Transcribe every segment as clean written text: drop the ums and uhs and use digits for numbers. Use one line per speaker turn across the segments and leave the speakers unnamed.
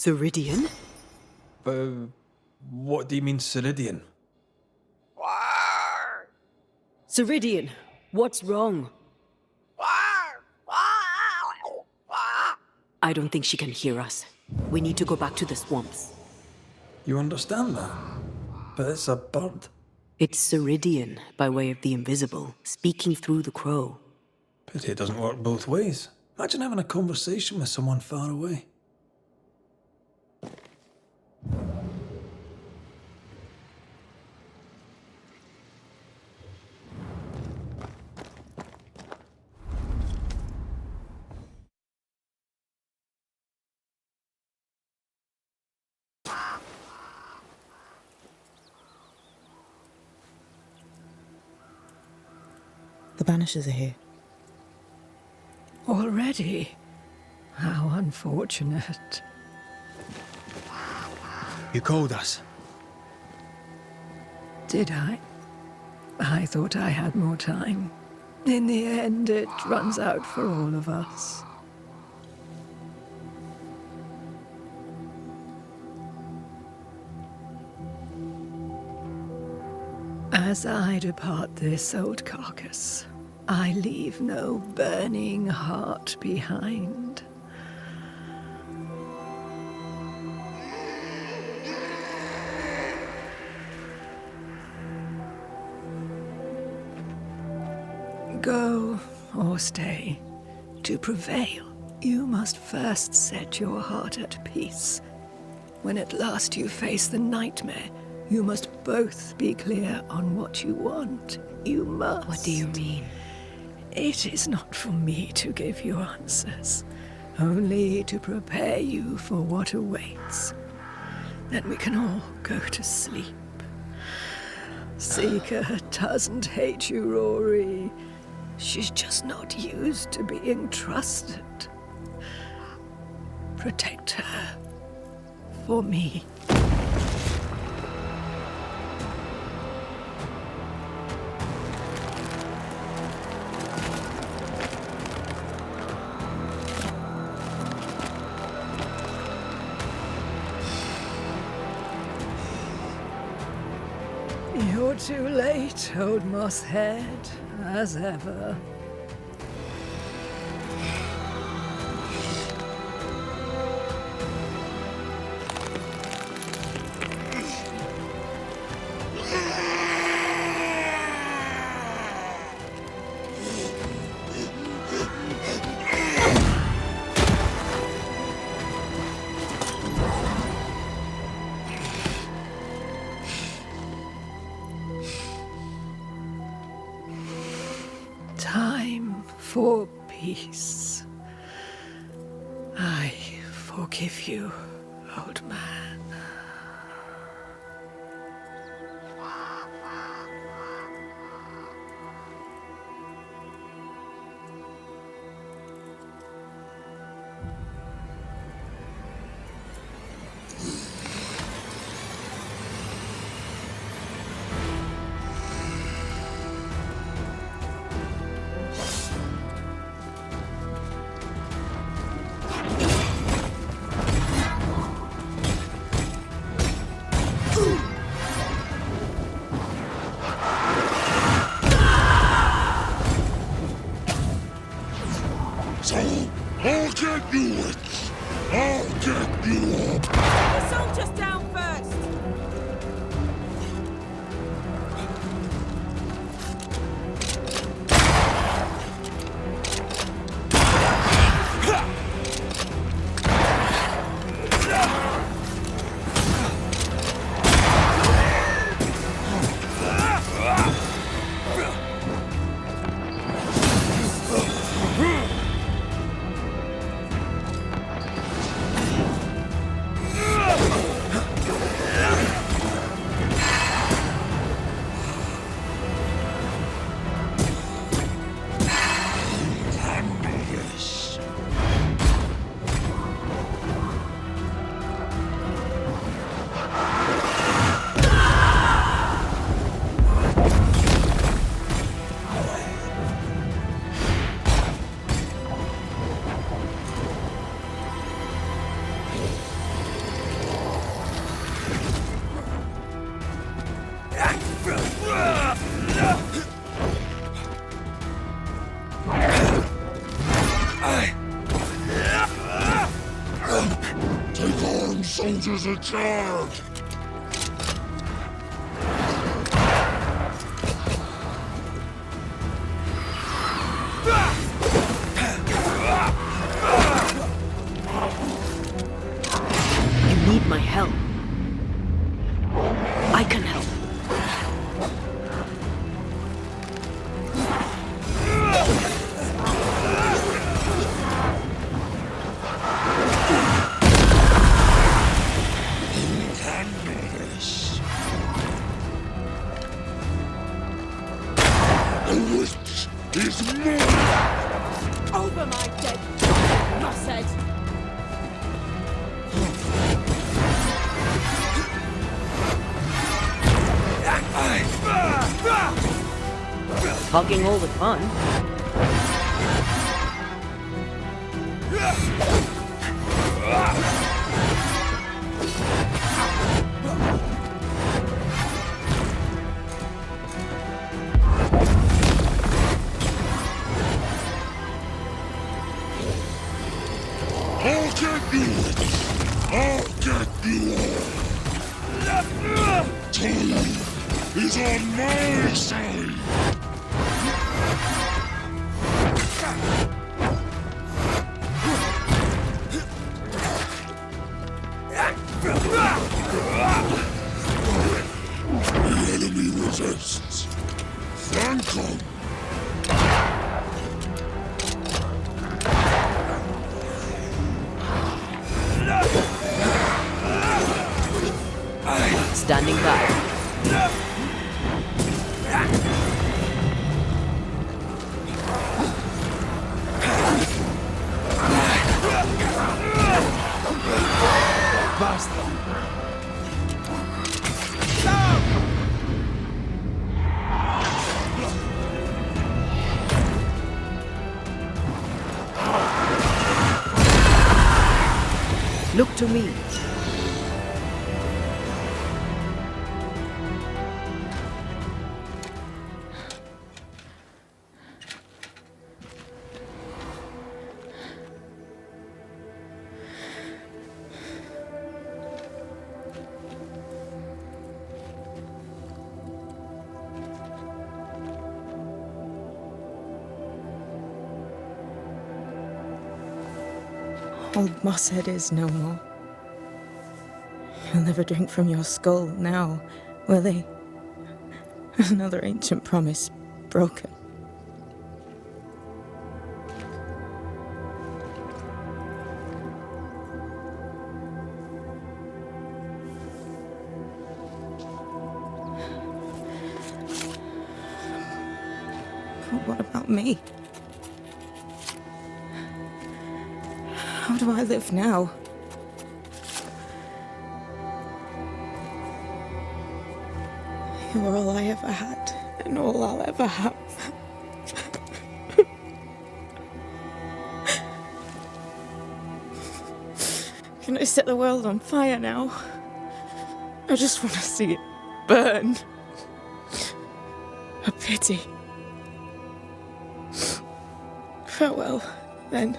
Ceridian?
What do you mean, Ceridian?
Ceridian, what's wrong? I don't think she can hear us. We need to go back to the swamps.
You understand that? But it's a bird.
It's Ceridian, by way of the invisible, speaking through the crow.
Pity it doesn't work both ways. Imagine having a conversation with someone far away.
The Banishers are here.
Already? How unfortunate.
You called us.
Did I? I thought I had more time. In the end, it runs out for all of us. As I depart this old carcass, I leave no burning heart behind. Go or stay. To prevail, you must first set your heart at peace. When at last you face the nightmare, you must both be clear on what you want. You must.
What do you mean?
It is not for me to give you answers, only to prepare you for what awaits. Then we can all go to sleep. Seeker doesn't hate you, Rory. She's just not used to being trusted. Protect her. For me. You're too late, old mosshead, as ever. Time for peace. I forgive you, old man.
So, I'll get you it! I'll get you up!
The soldiers down first!
Take arms, soldiers, and charge!
You need my help. I can help.
Is mine!
Over my dead Mosshead!
Hogging all the fun.
I'll get you! I'll get you all! Time is on my side! The enemy resists. Flank them!
Standing by. Look to me.
Old Mosshead is no more. He'll never drink from your skull now, will he? Another ancient promise broken. But what about me? How do I live now? You were all I ever had, and all I'll ever have. Can I set the world on fire now? I just want to see it burn. A pity. Farewell, then.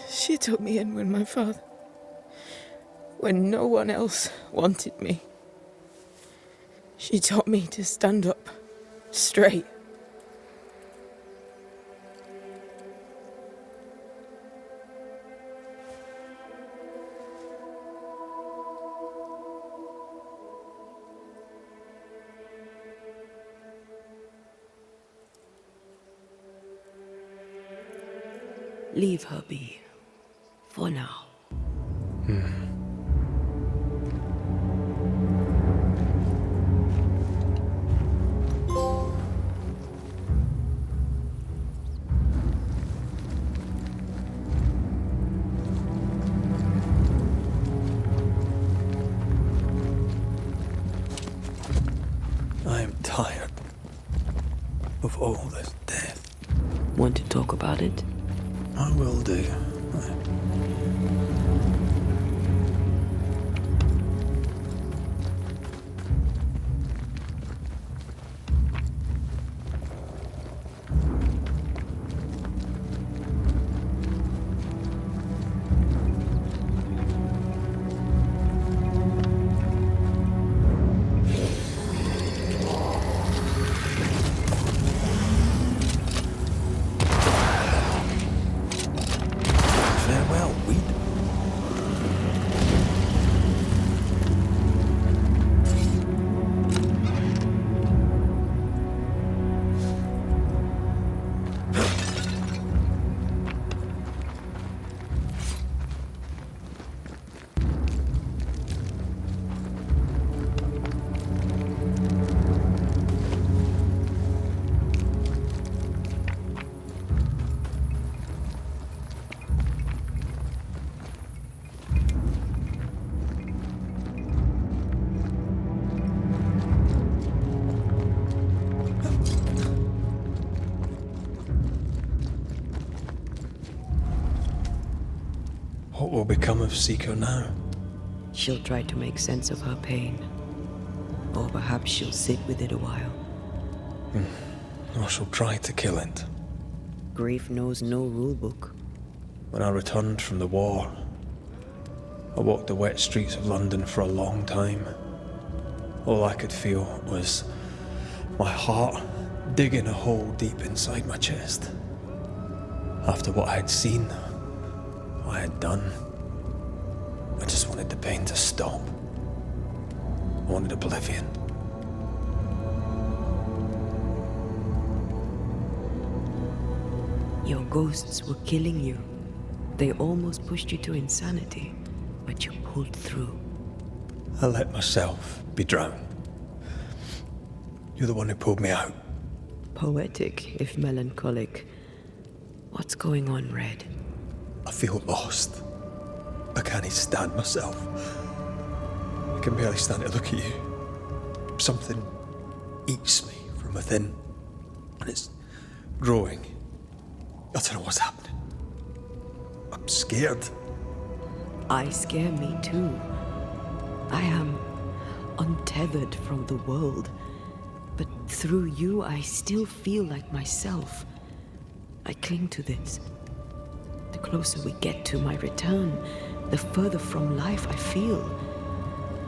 She took me in when my father when no one else wanted me. She taught me to stand up straight.
Leave her be. For now.
I am tired of all this death.
Want to talk about it?
I will do. Farewell, weed. What will become of Seeker now?
She'll try to make sense of her pain. Or perhaps she'll sit with it a while.
Or she'll try to kill it.
Grief knows no rulebook.
When I returned from the war, I walked the wet streets of London for a long time. All I could feel was my heart digging a hole deep inside my chest. After what I had seen, what I had done, I just wanted the pain to stop. I wanted oblivion.
Your ghosts were killing you. They almost pushed you to insanity, but you pulled through.
I let myself be drowned. You're the one who pulled me out.
Poetic, if melancholic. What's going on, Red?
I feel lost. I can't stand myself. I can barely stand to look at you. Something eats me from within, and it's growing. I don't know what's happening. I'm scared.
I scare me too. I am untethered from the world, but through you I still feel like myself. I cling to this. The closer we get to my return, the further from life I feel.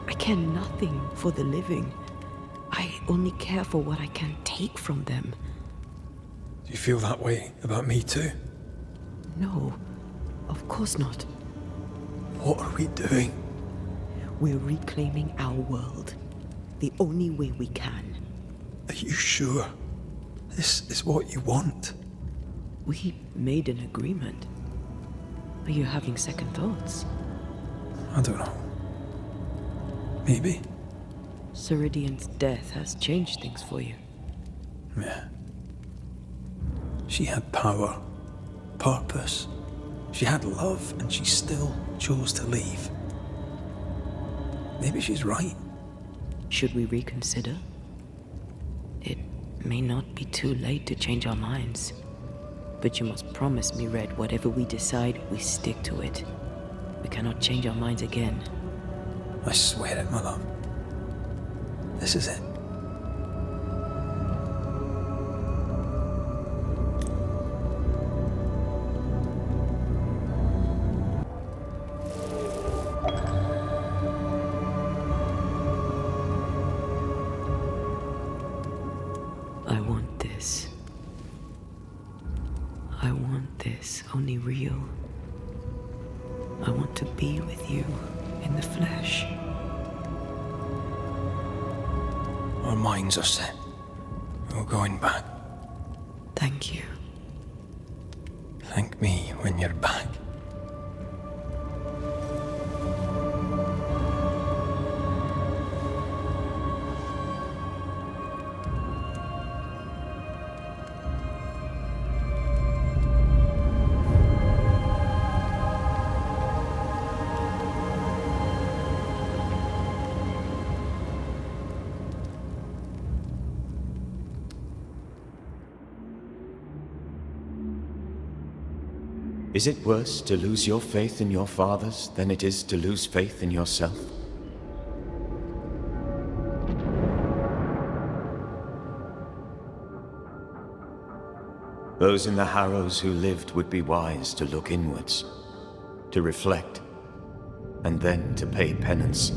I care nothing for the living. I only care for what I can take from them.
Do you feel that way about me too?
No, of course not.
What are we doing?
We're reclaiming our world. The only way we can.
Are you sure this is what you want?
We made an agreement. Are you having second thoughts?
I don't know. Maybe.
Ceridian's death has changed things for you.
Yeah. She had power, purpose. She had love, and she still chose to leave. Maybe she's right.
Should we reconsider? It may not be too late to change our minds. But you must promise me, Red, whatever we decide, we stick to it. We cannot change our minds again.
I swear it, my love. This is it.
this only real. I want to be with you in the flesh.
Our minds are set. We're going back.
Thank you.
Thank me when you're back.
Is it worse to lose your faith in your fathers than it is to lose faith in yourself? Those in the Harrows who lived would be wise to look inwards, to reflect, and then to pay penance.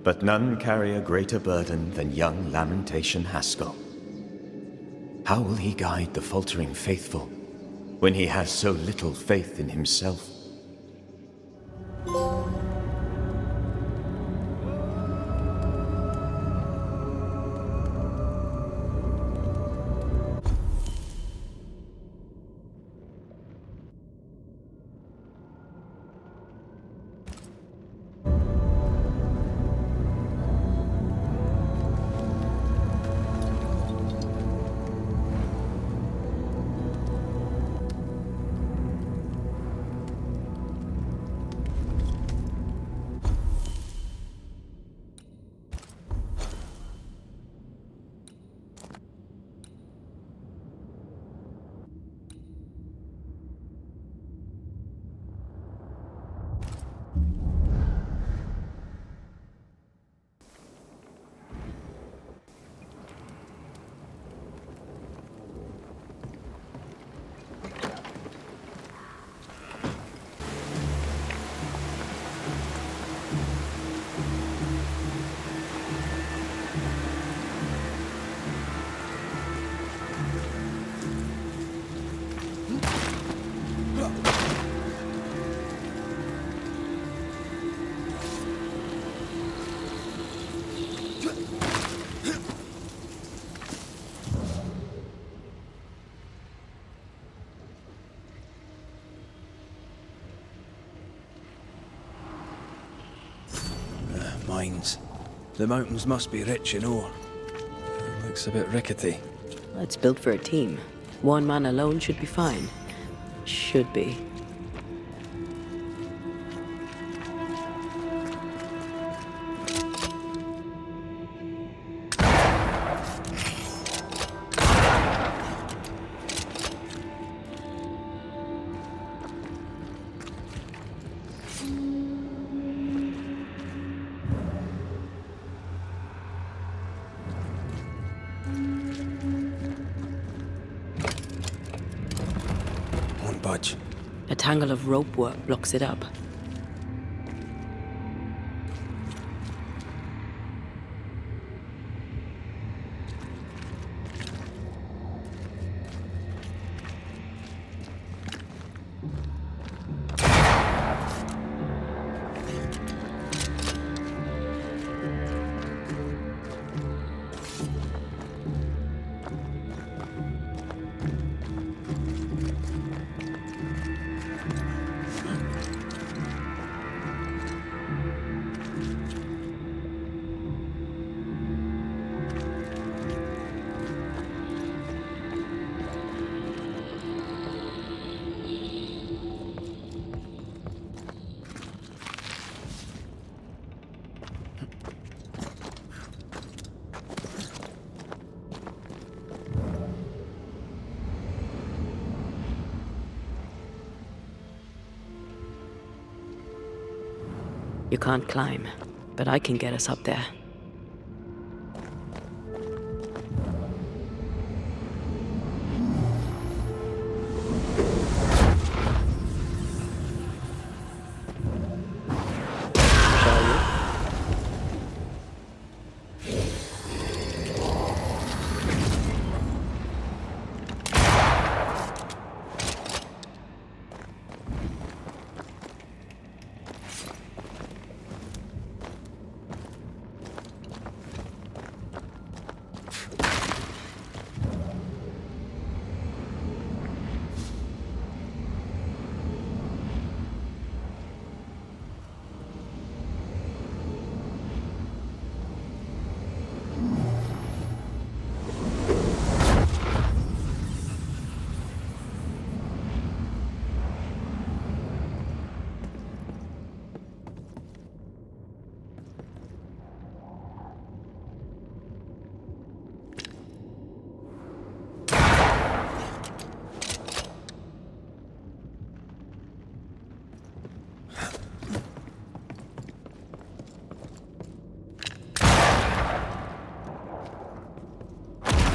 But none carry a greater burden than young Lamentation Haskell. How will he guide the faltering faithful when he has so little faith in himself?
Mines. The mountains must be rich in ore. Looks a bit rickety.
It's built for a team. One man alone should be fine. Should be.
Won't budge.
A tangle of rope work blocks it up. You can't climb, but I can get us up there. Shall we?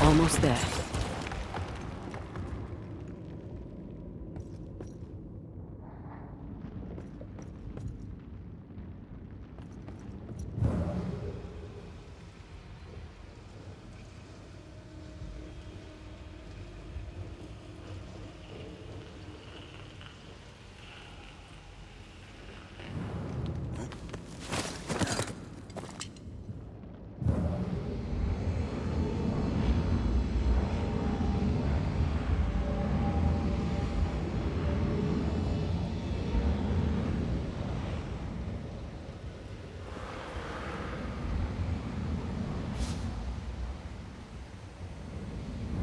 Almost there.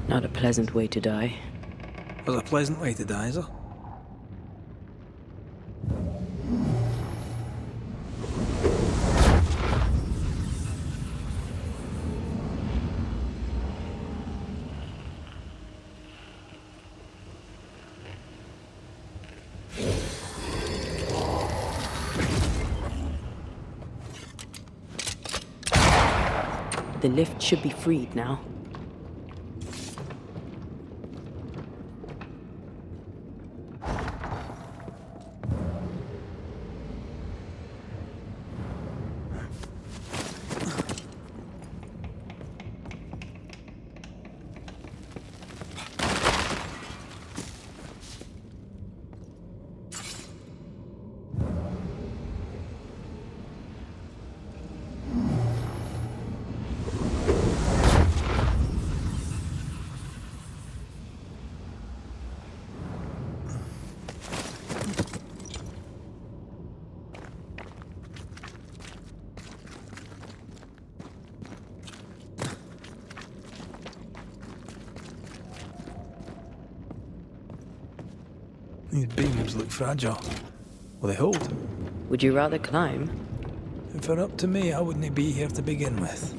Not a pleasant way to die.
Was a pleasant way to die, is it?
The lift should be freed now.
These beams look fragile. Will they hold?
Would you rather climb?
If it were up to me, I wouldn't be here to begin with.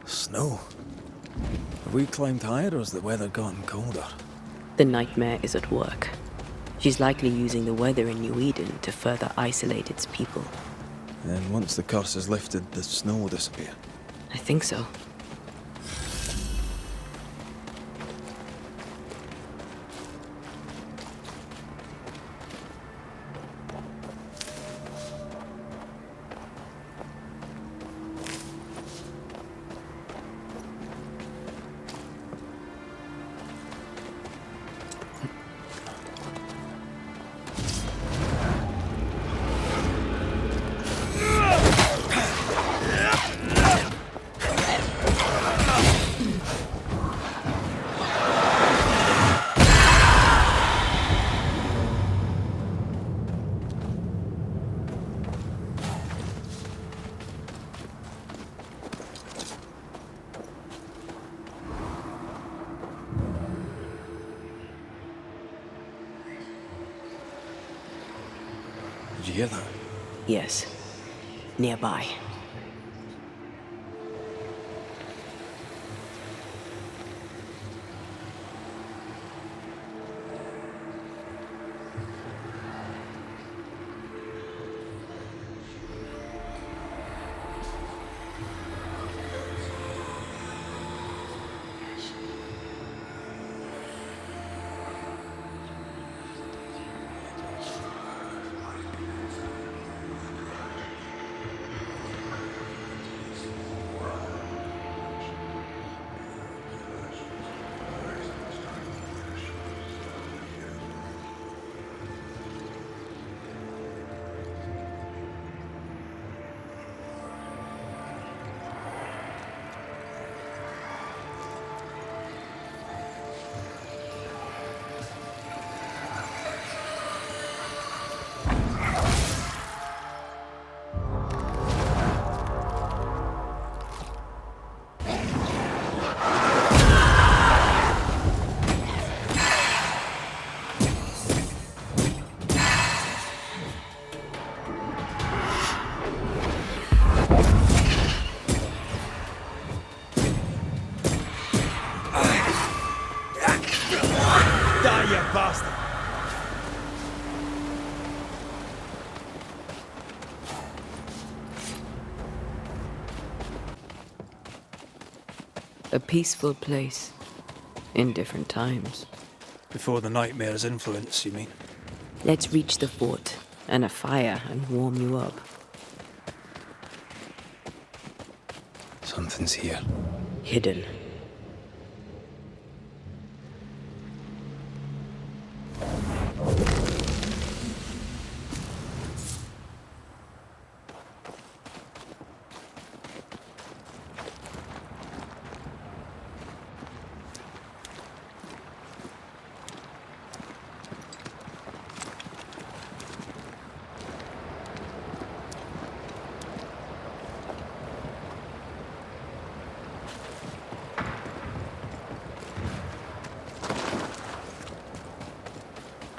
Snow. Have we climbed higher or has the weather gotten colder?
The nightmare is at work. She's likely using the weather in New Eden to further isolate its people.
And once the curse is lifted, the snow will disappear.
I think so.
Did you hear that?
Yes. Nearby.
you bastard!
A peaceful place. In different times.
Before the nightmare's influence, you mean?
Let's reach the fort and a fire and warm you up.
Something's here.
Hidden.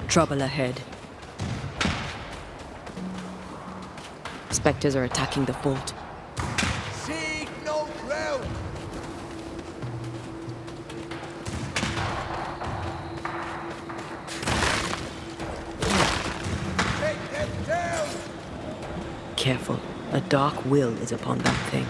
Trouble ahead. Spectres are attacking the fort.
Seek no ground! Take them down!
Careful. A dark will is upon that thing.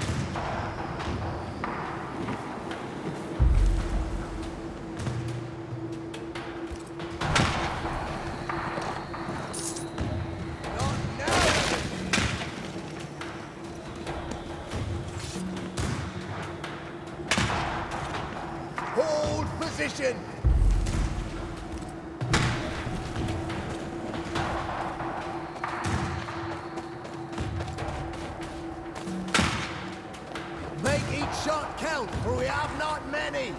Hold position! Make each shot count, for we have not many!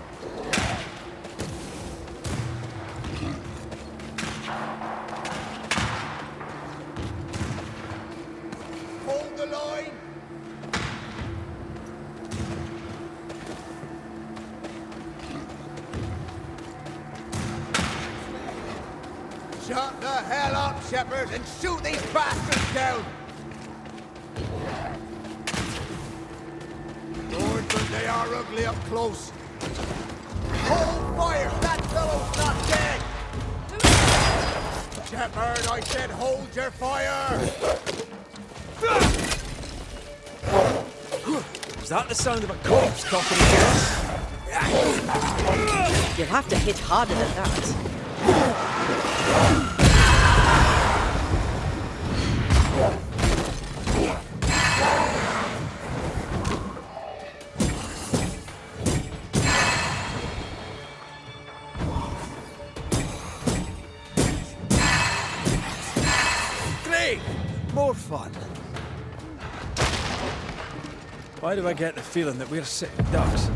Hold the line! Shut the hell up, Shepard, and shoot these bastards down! Lord, but they are ugly up close. Hold fire! That fellow's not dead! Shepard, I said hold your fire!
Is that the sound of a corpse talking again?
You'll have to hit harder than that.
Great! More fun. Why do I get the feeling that we're sitting ducks?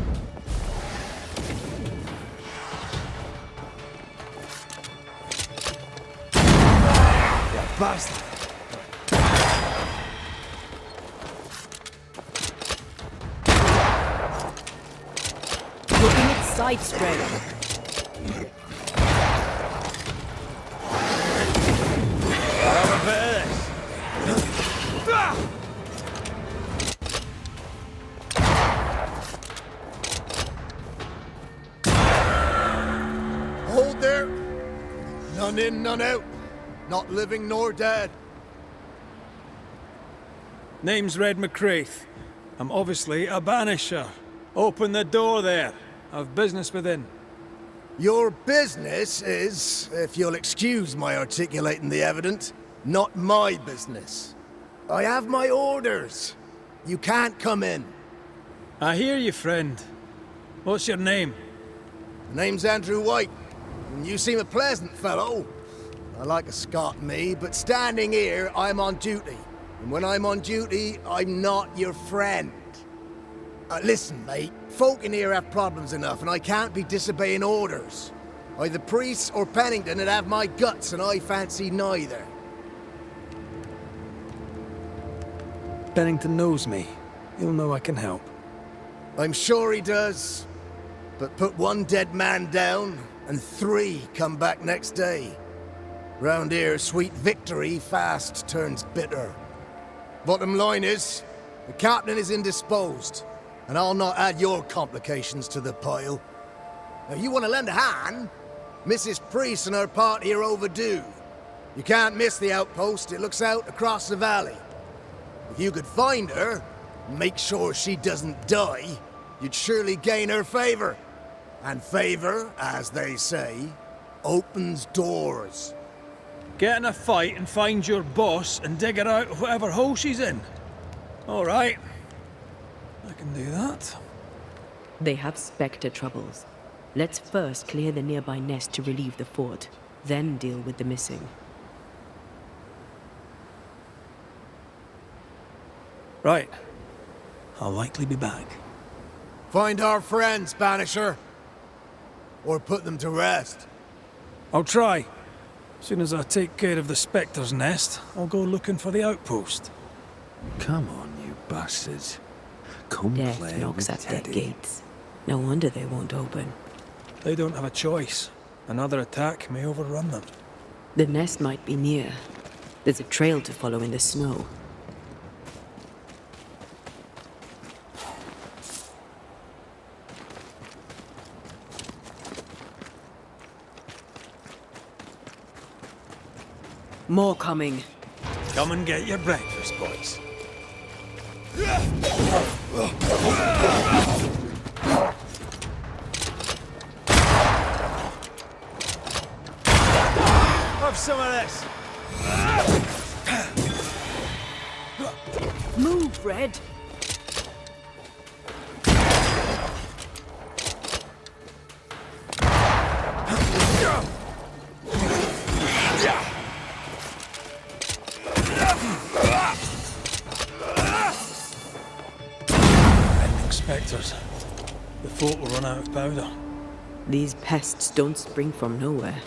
You bastard!
Looking at side straight.
Have a bit of this.
Hold there! None in, none out. Not living nor dead.
Name's Red McCraith. I'm obviously a Banisher. Open the door there. I've business within.
Your business is, if you'll excuse my articulating the evident, not my business. I have my orders. You can't come in.
I hear you, friend. What's your name?
The name's Andrew White, and you seem a pleasant fellow. I like a Scot, me, but standing here, I'm on duty. And when I'm on duty, I'm not your friend. Listen, mate, folk in here have problems enough, and I can't be disobeying orders. Either priests or Pennington would have my guts, and I fancy neither.
Bennington knows me. He'll know I can help.
I'm sure he does. But put one dead man down, and 3 come back next day. Round here, sweet victory fast turns bitter. Bottom line is, the captain is indisposed, and I'll not add your complications to the pile. Now, you want to lend a hand? Mrs. Priest and her party are overdue. You can't miss the outpost. It looks out across the valley. If you could find her, and make sure she doesn't die, you'd surely gain her favor. And favor, as they say, opens doors.
Get in a fight and find your boss and dig her out of whatever hole she's in. All right. I can do that.
They have Spectre troubles. Let's first clear the nearby nest to relieve the fort, then deal with the missing.
Right. I'll likely be back.
Find our friends, Banisher. Or put them to rest.
I'll try. As soon as I take care of the Spectre's nest, I'll go looking for the outpost.
Come on, you bastards. Come
Death
play
knocks
with
at their
Teddy.
gates. No wonder they won't open.
They don't have a choice. Another attack may overrun them.
The nest might be near. There's a trail to follow in the snow. More coming.
Come and get your breakfast, boys.
Have some of this.
Move, Red!
Ending Spectres. The fort will run out of powder.
These pests don't spring from nowhere.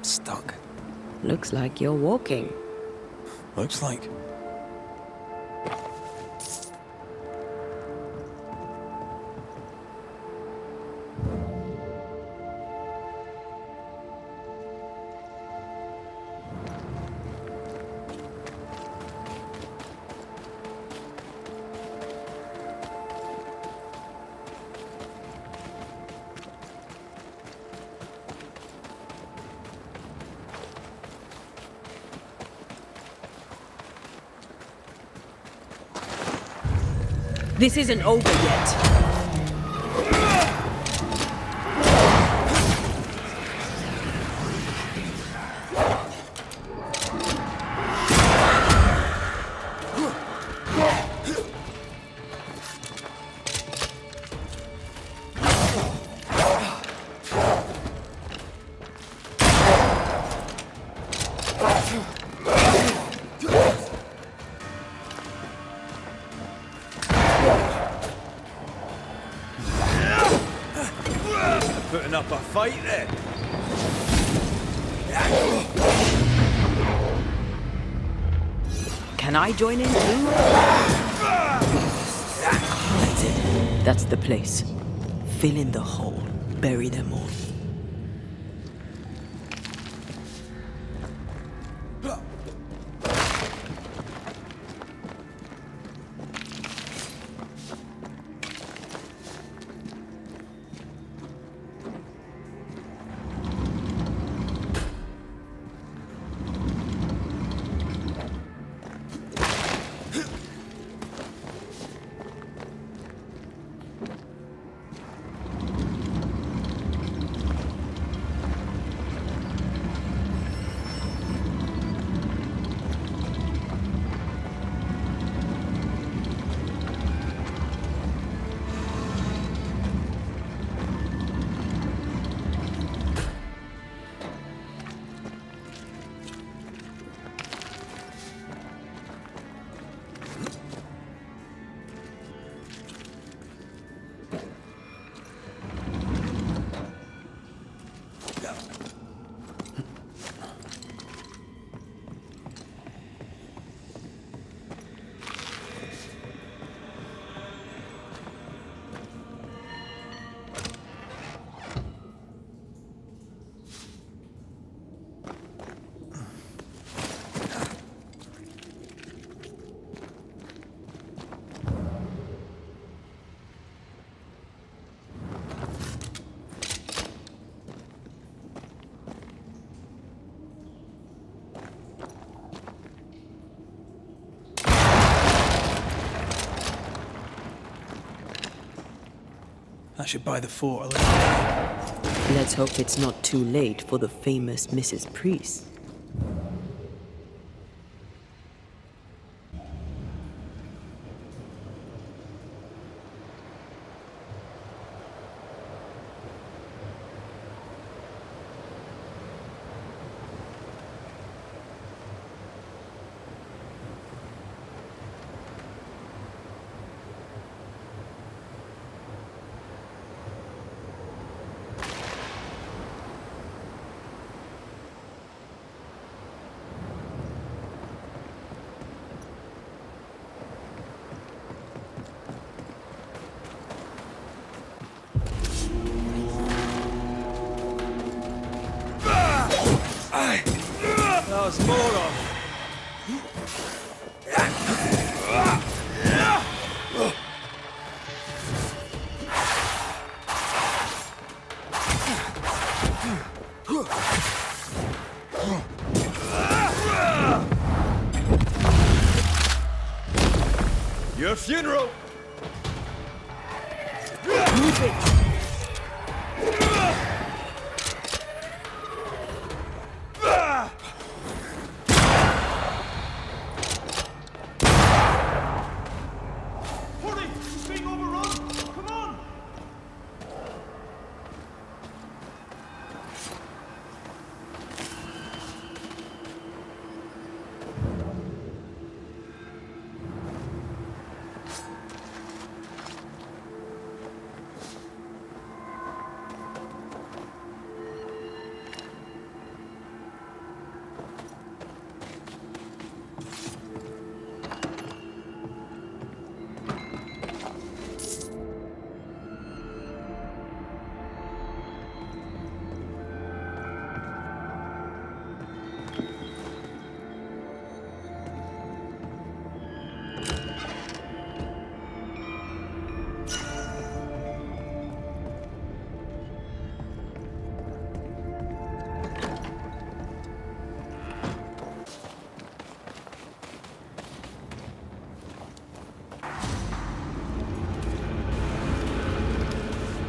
Stuck.
Looks like you're walking.
Looks like.
This isn't over yet.
Putting up a fight then.
Can I join in too? That's it. That's the place. Fill in the hole. Bury them all.
That should buy the fort a little.
Let's hope it's not too late for the famous Mrs. Priest.
That was more of.
Your funeral!
Move it!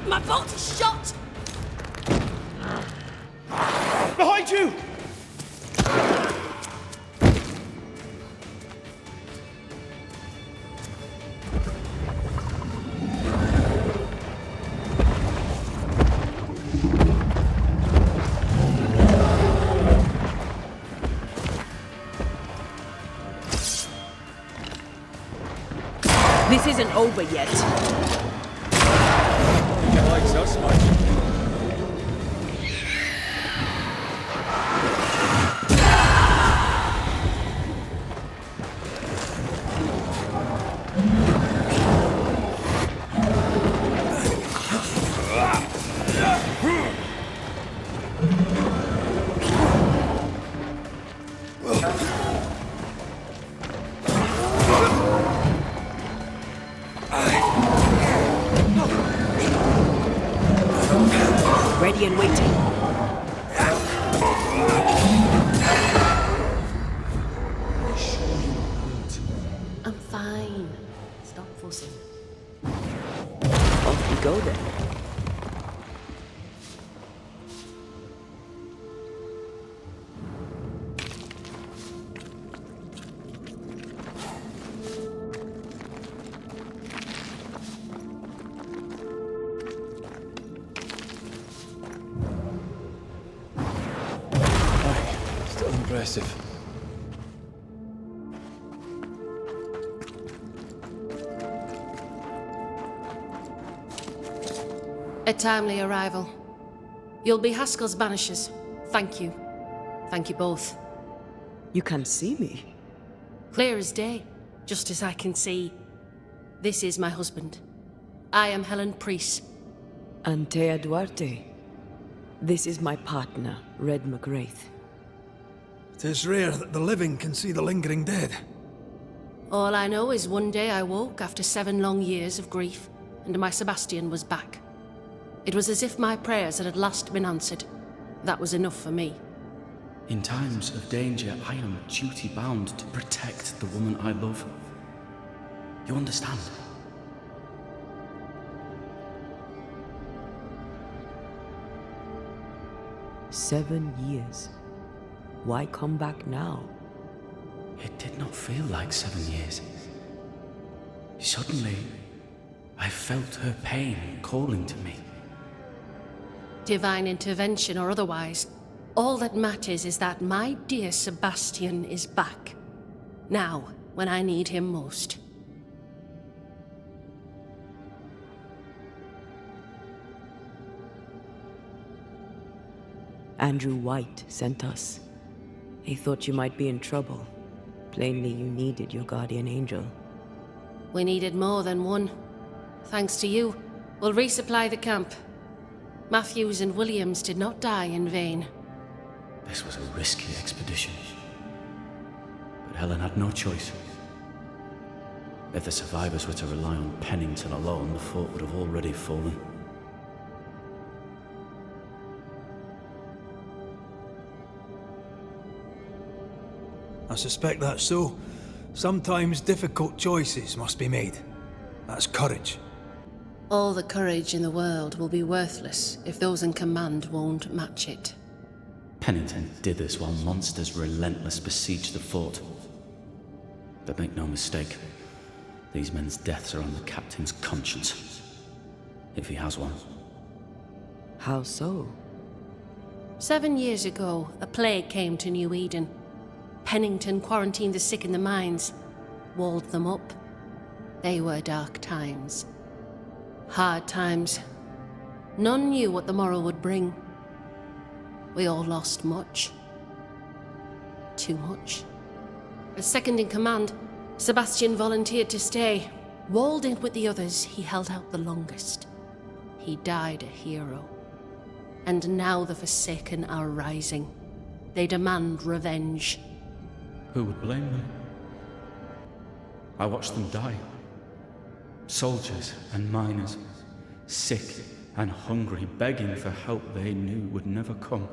My bolt is shot!
Behind you!
This isn't over yet.
He likes us much.
Ready and waiting.
I'm fine. Stop fussing.
Off we go then.
Still impressive.
A timely arrival. You'll be Haskell's Banishers. Thank you. Thank you both.
You can see me.
Clear as day, just as I can see. This is my husband. I am Helen Priest.
Antea Duarte. This is my partner, Red McGrath.
'Tis rare that the living can see the lingering dead.
All I know is one day I woke after 7 long years of grief, and my Sebastian was back. It was as if my prayers had at last been answered. That was enough for me.
In times of danger, I am duty-bound to protect the woman I love. You understand?
7 years. Why come back now?
It did not feel like 7 years. Suddenly, I felt her pain calling to me.
Divine intervention or otherwise, all that matters is that my dear Sebastian is back. Now, when I need him most.
Andrew White sent us. He thought you might be in trouble. Plainly, you needed your guardian angel.
We needed more than one. Thanks to you, we'll resupply the camp. Matthews and Williams did not die in vain.
This was a risky expedition. But Helen had no choice. If the survivors were to rely on Pennington alone, the fort would have already fallen.
I suspect that's so. Sometimes difficult choices must be made. That's courage.
All the courage in the world will be worthless if those in command won't match it.
Pennington did this while monsters relentless besieged the fort. But make no mistake, these men's deaths are on the captain's conscience. If he has one.
How so?
7 years ago, a plague came to New Eden. Pennington quarantined the sick in the mines, walled them up. They were dark times. Hard times. None knew what the morrow would bring. We all lost much. Too much. As second in command, Sebastian volunteered to stay. Walled in with the others, he held out the longest. He died a hero. And now the Forsaken are rising. They demand revenge.
Who would blame them? I watched them die. Soldiers and miners, sick and hungry, begging for help they knew would never come.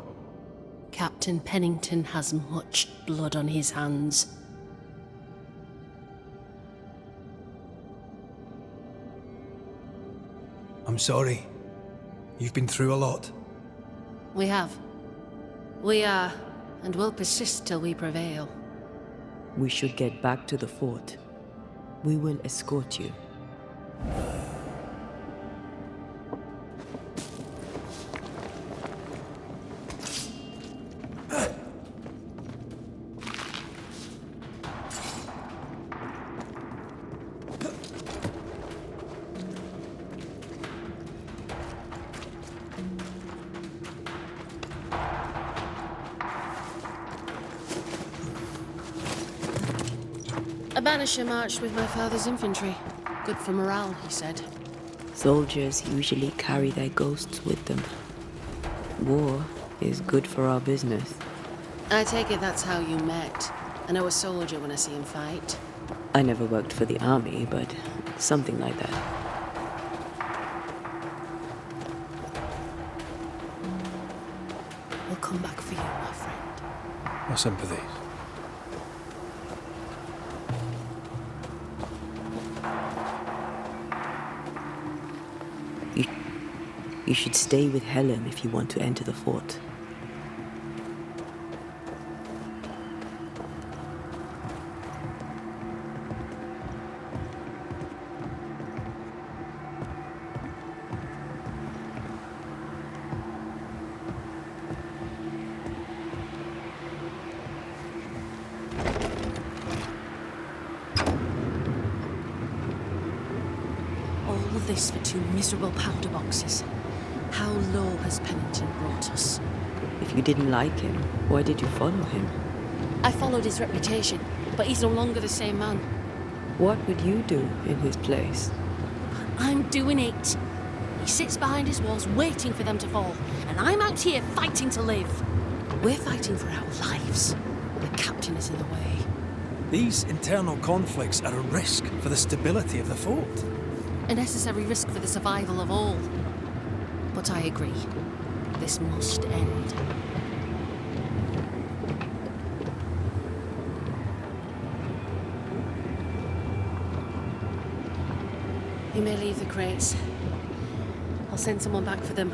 Captain Pennington has much blood on his hands.
I'm sorry. You've been through a lot.
We have. We are, and will persist till we prevail.
We should get back to the fort. We will escort you.
A Banisher marched with my father's infantry. Good for morale, he said.
Soldiers usually carry their ghosts with them. War is good for our business.
I take it that's how you met. I know a soldier when I see him fight.
I never worked for the army, but something like that.
We'll come back for you, my friend.
My sympathies.
You should stay with Helen if you want to enter the fort.
All of this for 2 miserable powder boxes. How low has Pennington brought us?
If you didn't like him, why did you follow him?
I followed his reputation, but he's no longer the same man.
What would you do in his place?
I'm doing it. He sits behind his walls waiting for them to fall, and I'm out here fighting to live. We're fighting for our lives. The captain is in the way.
These internal conflicts are a risk for the stability of the fort.
A necessary risk for the survival of all. But I agree. This must end. You may leave the crates. I'll send someone back for them.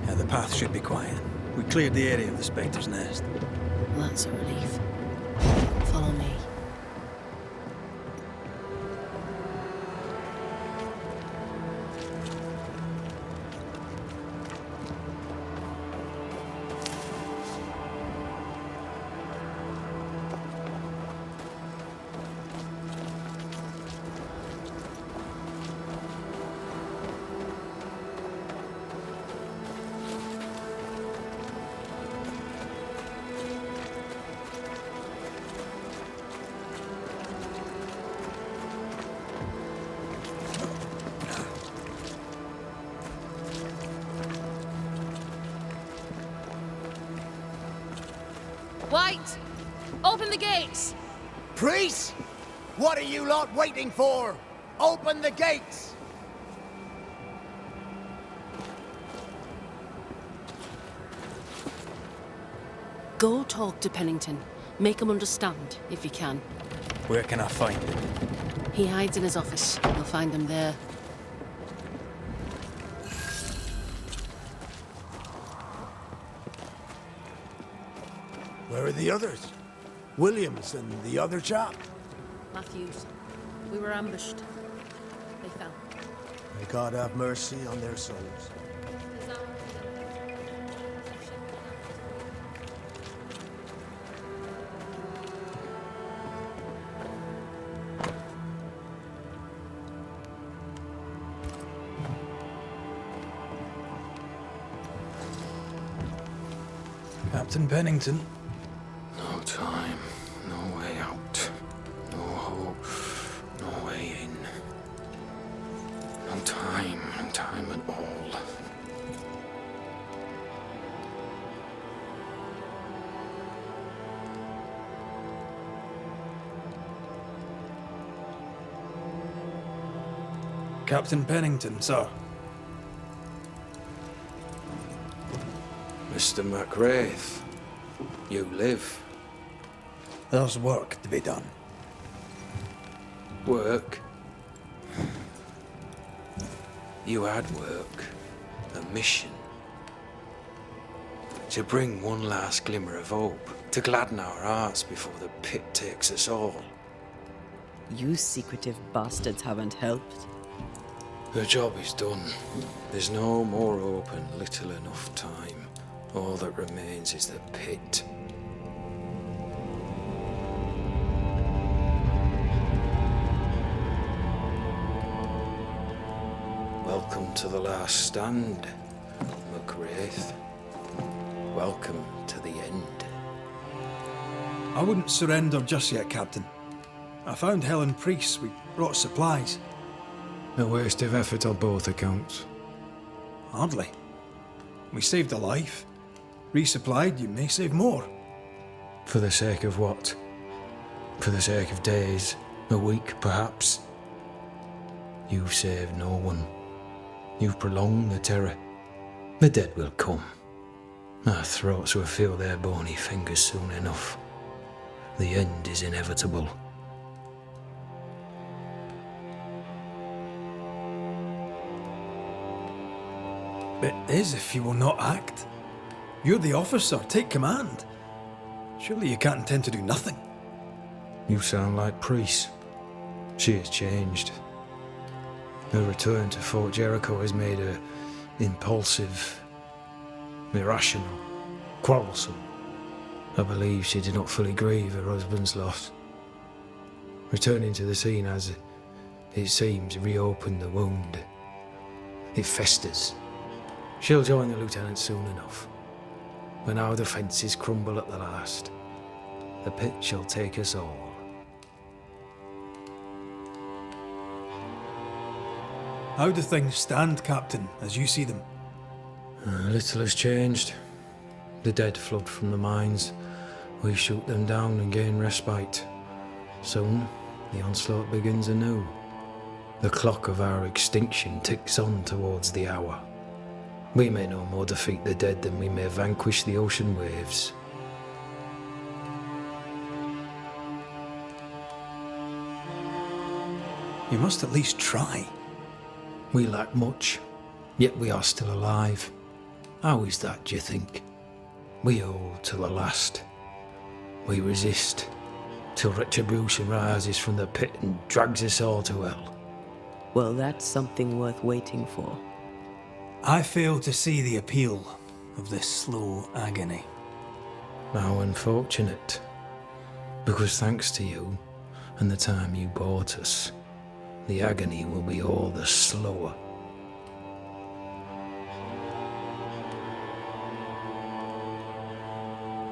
Yeah, the path should be quiet. We cleared the area of the Spectre's nest.
Well, that's a relief. Follow me.
White! Open the gates!
Priest! What are you lot waiting for? Open the gates!
Go talk to Pennington. Make him understand, if you can.
Where can I find him?
He hides in his office. You'll find him there.
Where are the others? Williams and the other chap?
Matthews. We were ambushed. They fell.
May God have mercy on their souls.
Captain Pennington.
No time, no way out, no hope, no way in. No time at all.
Captain Pennington, sir.
Mr. McWraith, you live.
There's work to be done.
Work? You had work. A mission. To bring one last glimmer of hope. To gladden our hearts before the pit takes us all.
You secretive bastards haven't helped.
The job is done. There's no more hope and little enough time. All that remains is the pit. Welcome to the last stand, McWraith. Welcome to the end.
I wouldn't surrender just yet, Captain. I found Helen Priest. We brought supplies.
A waste of effort on both accounts.
Hardly. We saved a life. Resupplied, you may save more.
For the sake of what? For the sake of days, a week perhaps? You've saved no one. You've prolonged the terror. The dead will come. Our throats will feel their bony fingers soon enough. The end is inevitable.
It is if you will not act. You're the officer, take command. Surely you can't intend to do nothing.
You sound like Priest. She has changed. Her return to Fort Jericho has made her impulsive, irrational, quarrelsome. I believe she did not fully grieve her husband's loss. Returning to the scene has, it seems, reopened the wound. It festers. She'll join the lieutenant soon enough. When our defences crumble at the last, the pit shall take us all.
How do things stand, Captain, as you see them?
Little has changed. The dead flood from the mines. We shoot them down and gain respite. Soon, the onslaught begins anew. The clock of our extinction ticks on towards the hour. We may no more defeat the dead than we may vanquish the ocean waves.
You must at least try.
We lack much, yet we are still alive. How is that, do you think?
We hold till the last. We resist till retribution rises from the pit and drags us all to hell.
Well, that's something worth waiting for.
I fail to see the appeal of this slow agony. How unfortunate. Because thanks to you and the time you bought us, the agony will be all the slower.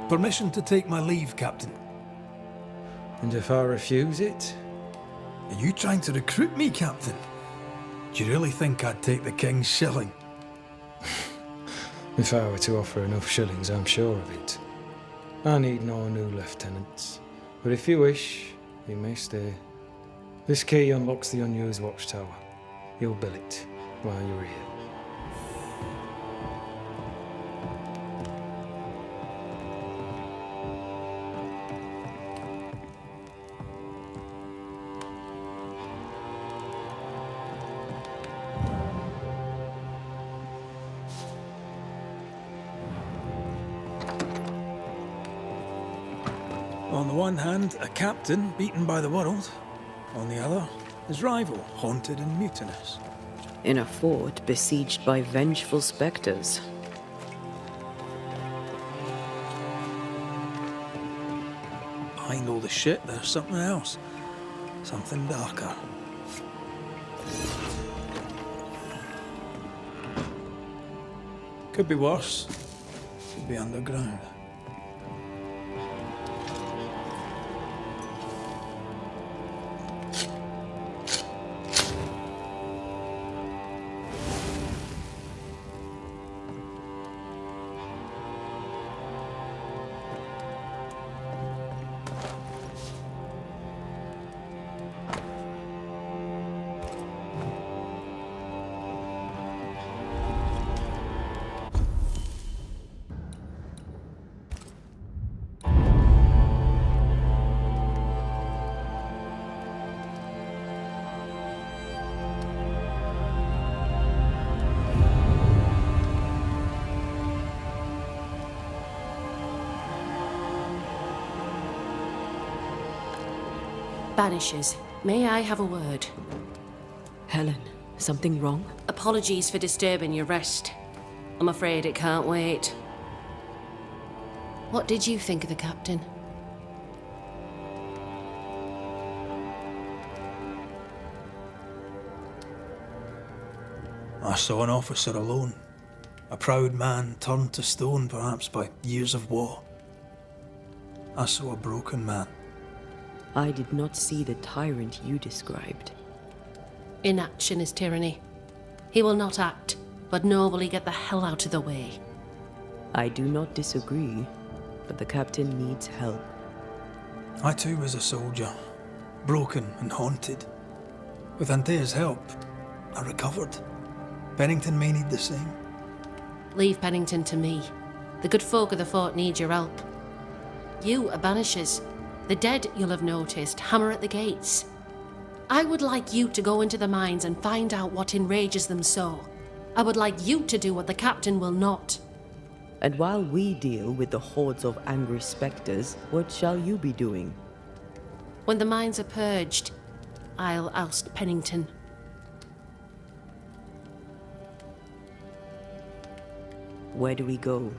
Permission to take my leave, Captain. And if I refuse it? Are you trying to recruit me, Captain? Do you really think I'd take the King's shilling? If I were to offer enough shillings, I'm sure of it. I need no new lieutenants. But if you wish, you may stay. This key unlocks the unused watchtower. You'll bill it while you're here. On the one hand, a captain beaten by the world. On the other, his rival, haunted and mutinous.
In a fort besieged by vengeful specters.
Behind all the shit, there's something else. Something darker. Could be worse. Could be underground.
Banishers, may I have a word?
Helen, something wrong?
Apologies for disturbing your rest. I'm afraid it can't wait. What did you think of the captain?
I saw an officer alone. A proud man turned to stone, perhaps by years of war. I saw a broken man.
I did not see the tyrant you described.
Inaction is tyranny. He will not act, but nor will he get the hell out of the way.
I do not disagree, but the captain needs help.
I too was a soldier, broken and haunted. With Antea's help, I recovered. Pennington may need the same.
Leave Pennington to me. The good folk of the fort need your help. You are Banishers. The dead, you'll have noticed, hammer at the gates. I would like you to go into the mines and find out what enrages them so. I would like you to do what the captain will not.
And while we deal with the hordes of angry specters, what shall you be doing?
When the mines are purged, I'll oust Pennington.
Where do we go?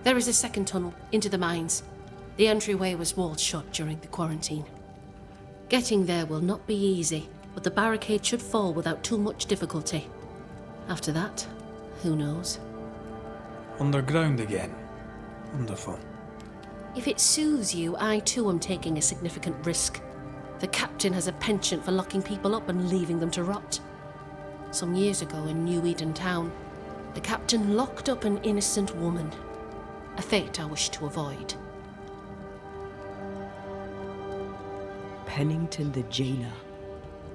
There is a second tunnel into the mines. The entryway was walled shut during the quarantine. Getting there will not be easy, but the barricade should fall without too much difficulty. After that, who knows?
Underground again. Wonderful.
If it soothes you, I too am taking a significant risk. The captain has a penchant for locking people up and leaving them to rot. Some years ago in New Eden Town, the captain locked up an innocent woman. A fate I wish to avoid.
Pennington the jailer.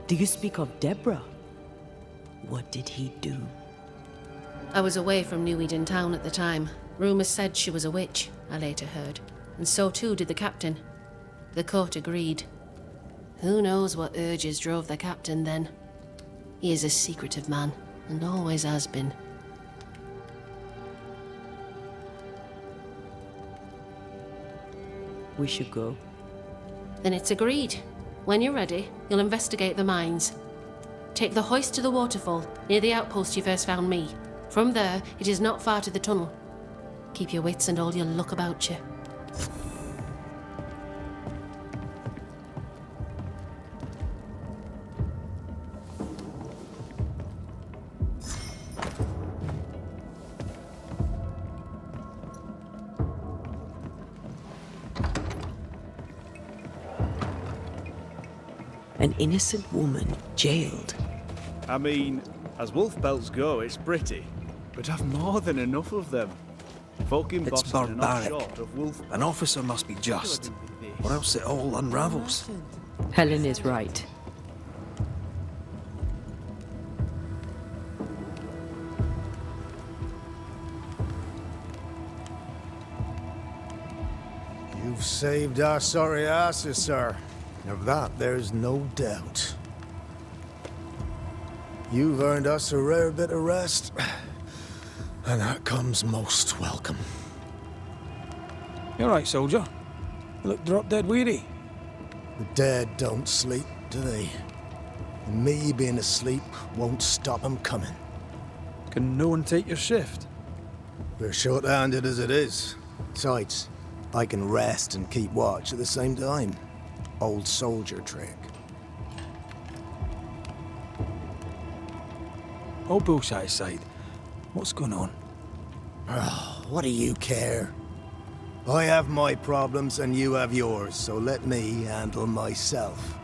Do you speak of Deborah? What did he do?
I was away from New Eden Town at the time. Rumours said she was a witch, I later heard. And so too did the captain. The court agreed. Who knows what urges drove the captain then? He is a secretive man, and always has been.
We should go.
Then it's agreed. When you're ready, you'll investigate the mines. Take the hoist to the waterfall, near the outpost you first found me. From there, it is not far to the tunnel. Keep your wits and all your luck about you.
An innocent woman jailed.
I mean, as wolf belts go, it's pretty. But I've more than enough of them. Folk in
It's
Boston are not
barbaric.
short of wolf.
An officer must be just, or else it all unravels.
Helen is right.
You've saved our sorry asses, sir. Of that, there's no doubt. You've earned us a rare bit of rest, and that comes most welcome.
You're right, soldier. You look drop dead weary.
The dead don't sleep, do they? And me being asleep won't stop 'em coming.
Can no one take your shift?
We're short-handed as it is. Besides, I can rest and keep watch at the same time. Old soldier trick.
All bullshit aside, what's going on?
What do you care? I have my problems and you have yours, so let me handle myself.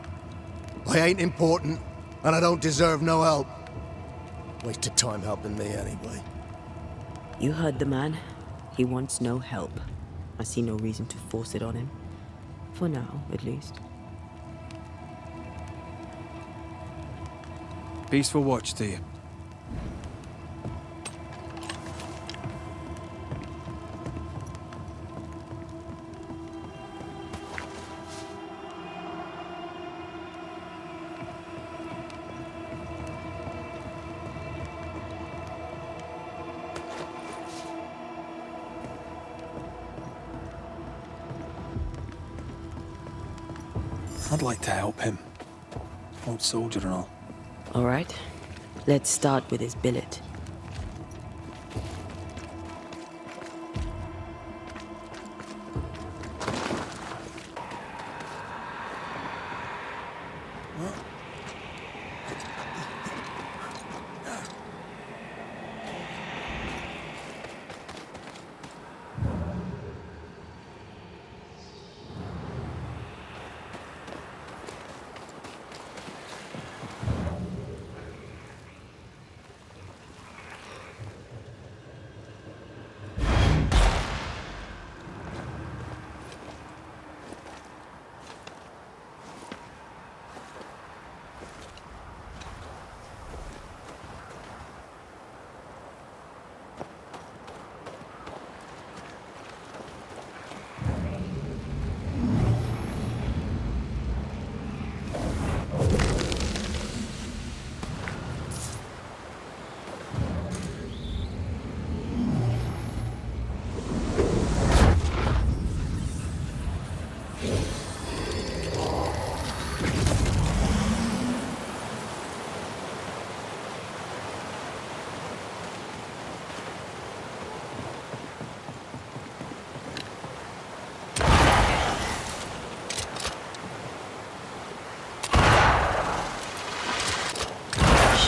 I ain't important, and I don't deserve no help. Wasted time helping me anyway.
You heard the man. He wants no help. I see no reason to force it on him. For now, at least.
Peaceful watch to you. I'd like to help him. Old soldier and all.
All right. Let's start with his billet.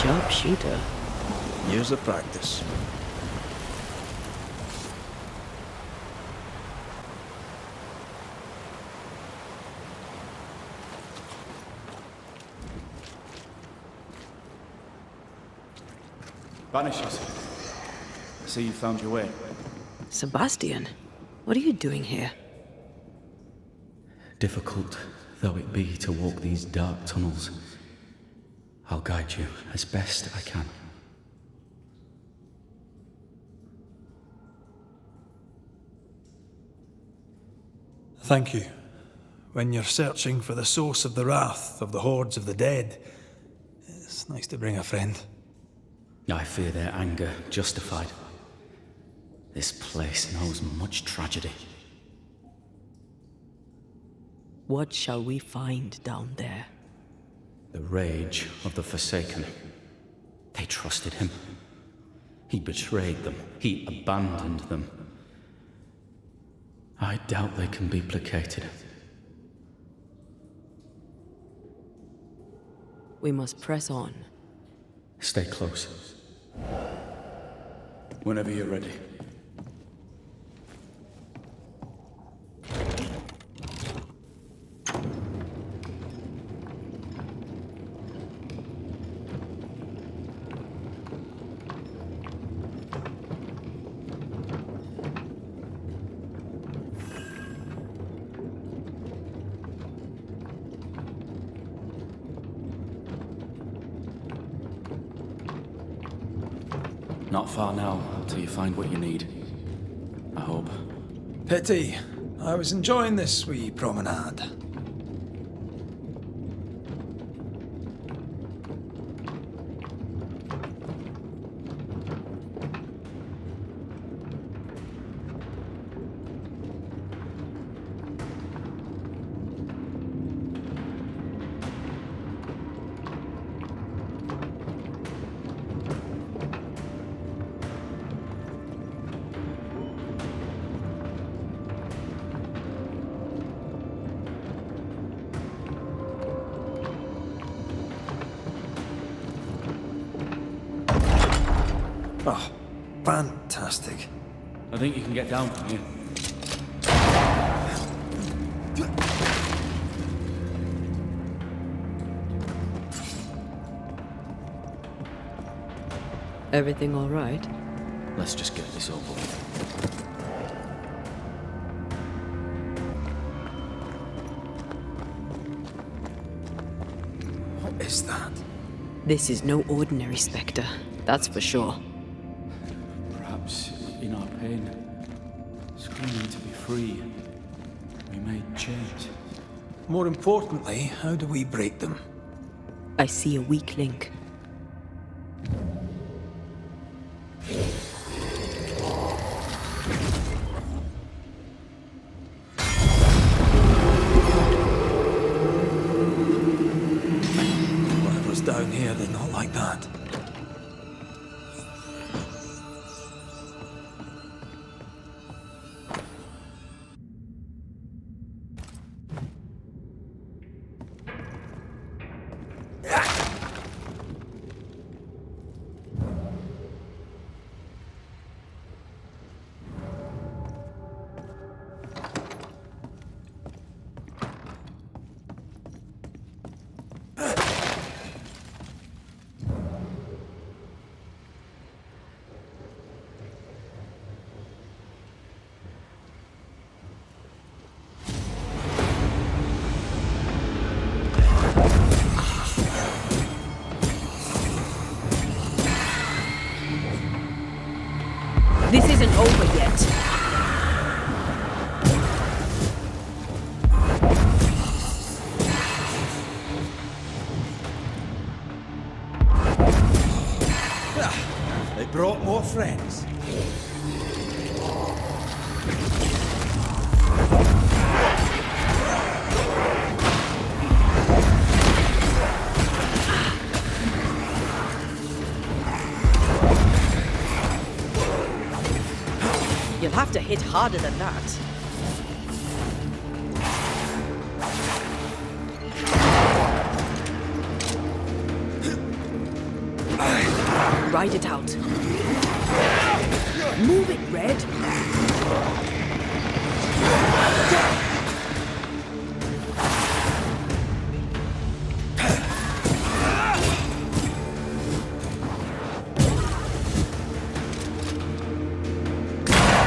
Sharpshooter.
Years of practice.
Banishers. I see you found your way.
Sebastian, what are you doing here?
Difficult though it be to walk these dark tunnels, I'll guide you as best I can.
Thank you. When you're searching for the source of the wrath of the hordes of the dead, it's nice to bring a friend.
I fear their anger justified. This place knows much tragedy.
What shall we find down there?
The rage of the Forsaken. They trusted him. He betrayed them. He abandoned them. I doubt they can be placated.
We must press on.
Stay close. Whenever you're ready. Not far now, till you find what you need. I hope.
Pity. I was enjoying this wee promenade. Oh, fantastic.
I think you can get down from here.
Everything all right?
Let's just get this over with.
What is that?
This is no ordinary spectre, that's for sure.
Perhaps in our pain, screaming to be free, we may change.
More importantly, how do we break them?
I see a weak link.
Whatever's down here, they're not like that.
This isn't over yet.
They brought more friends.
You'll have to hit harder than that. Ride it out. Move it, Red.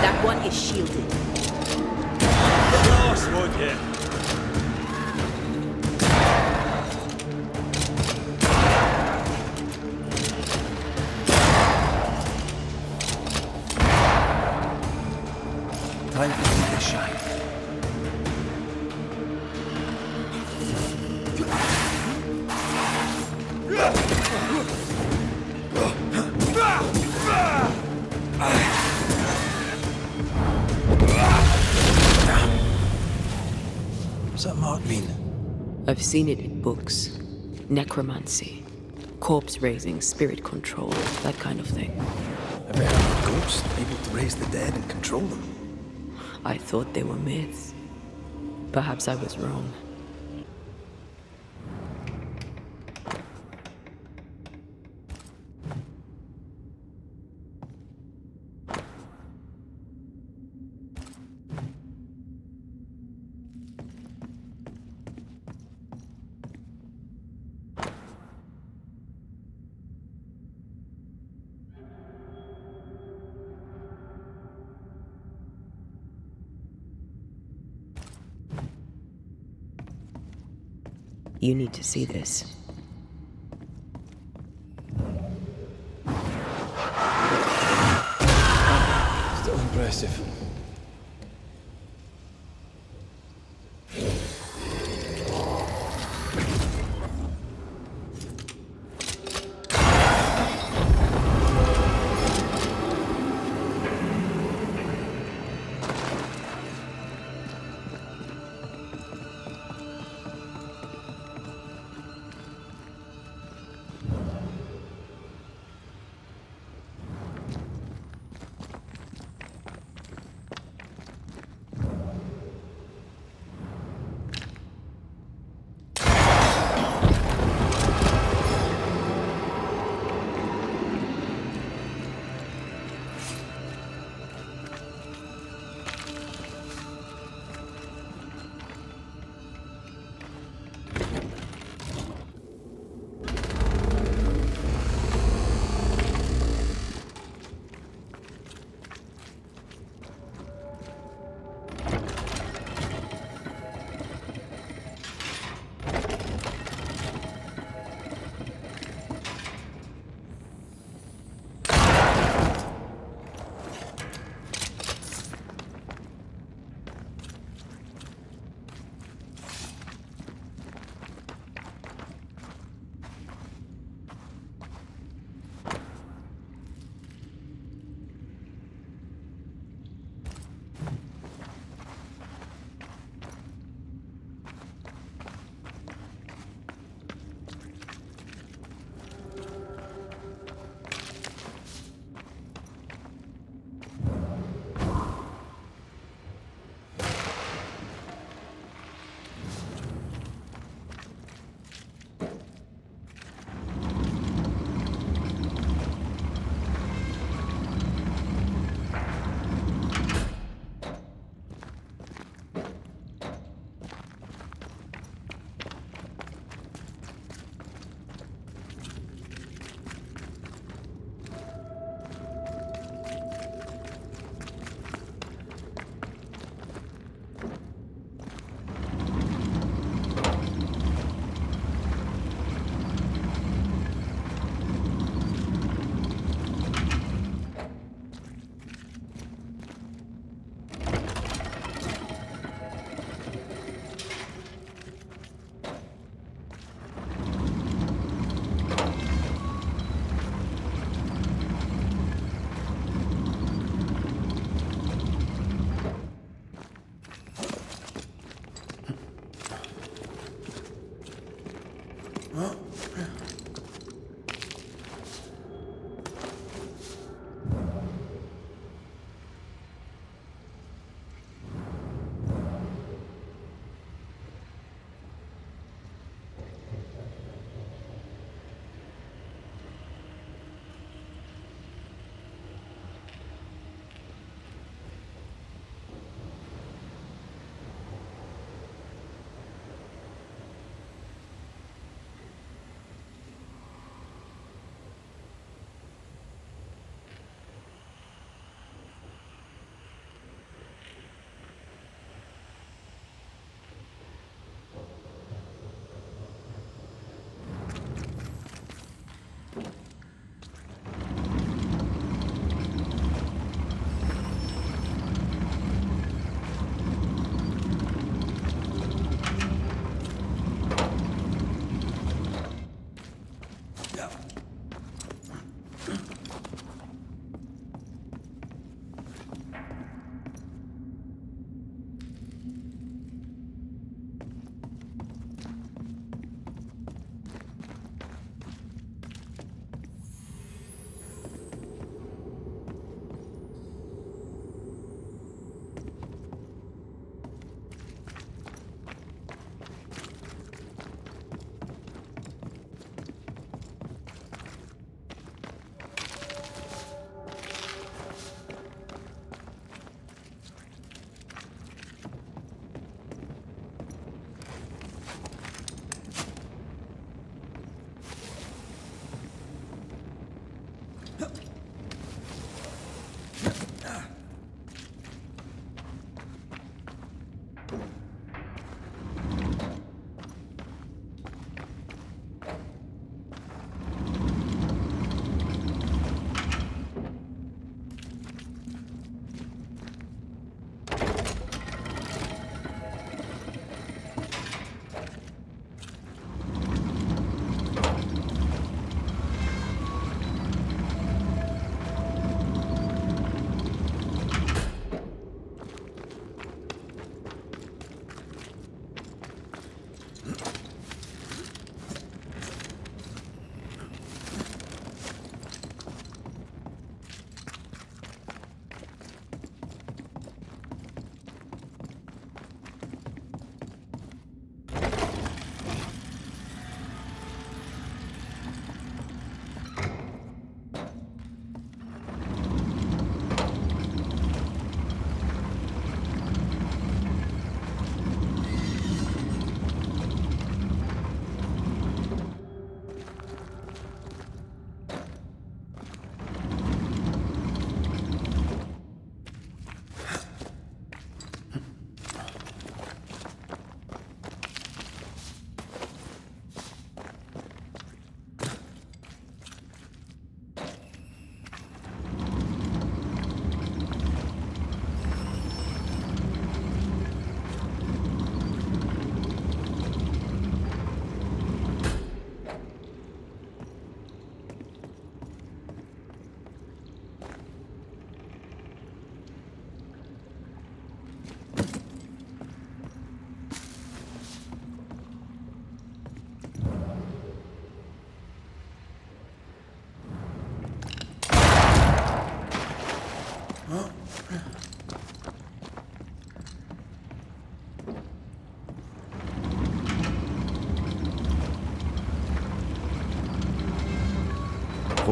That one is shielded.
Lost, would you?
Time for them to shine. Does that mark me
I've seen it in books. Necromancy, corpse raising, spirit control, that kind of thing.
Ever heard of ghosts able to raise the dead and control them?
I thought they were myths. Perhaps I was wrong. You need to see this.
Still impressive.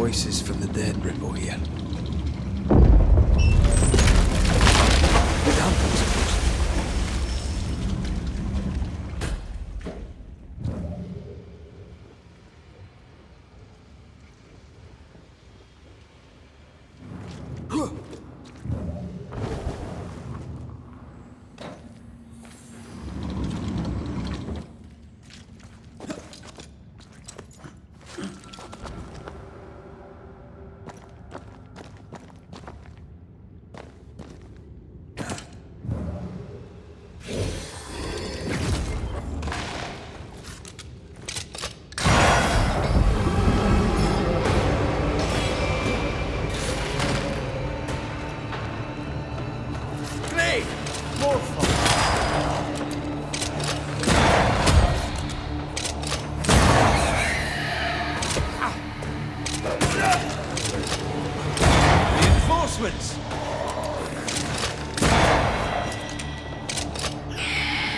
voices from the dead, Ripple here.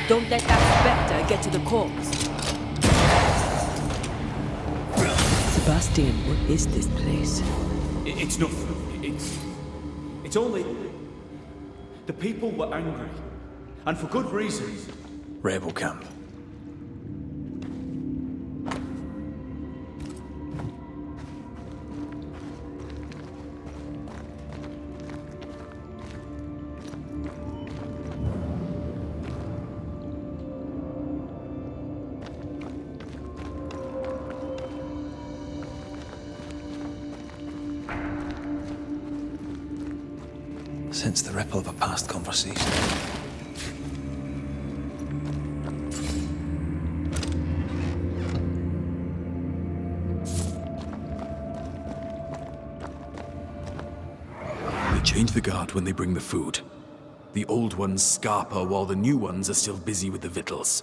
Don't let that spectre get to the corpse. Sebastian, what is this place?
It's nothing. It's only... The people were angry. And for good reason.
Rebel camp. Sense the ripple of a past conversation.
They change the guard when they bring the food. The old ones scarper while the new ones are still busy with the victuals.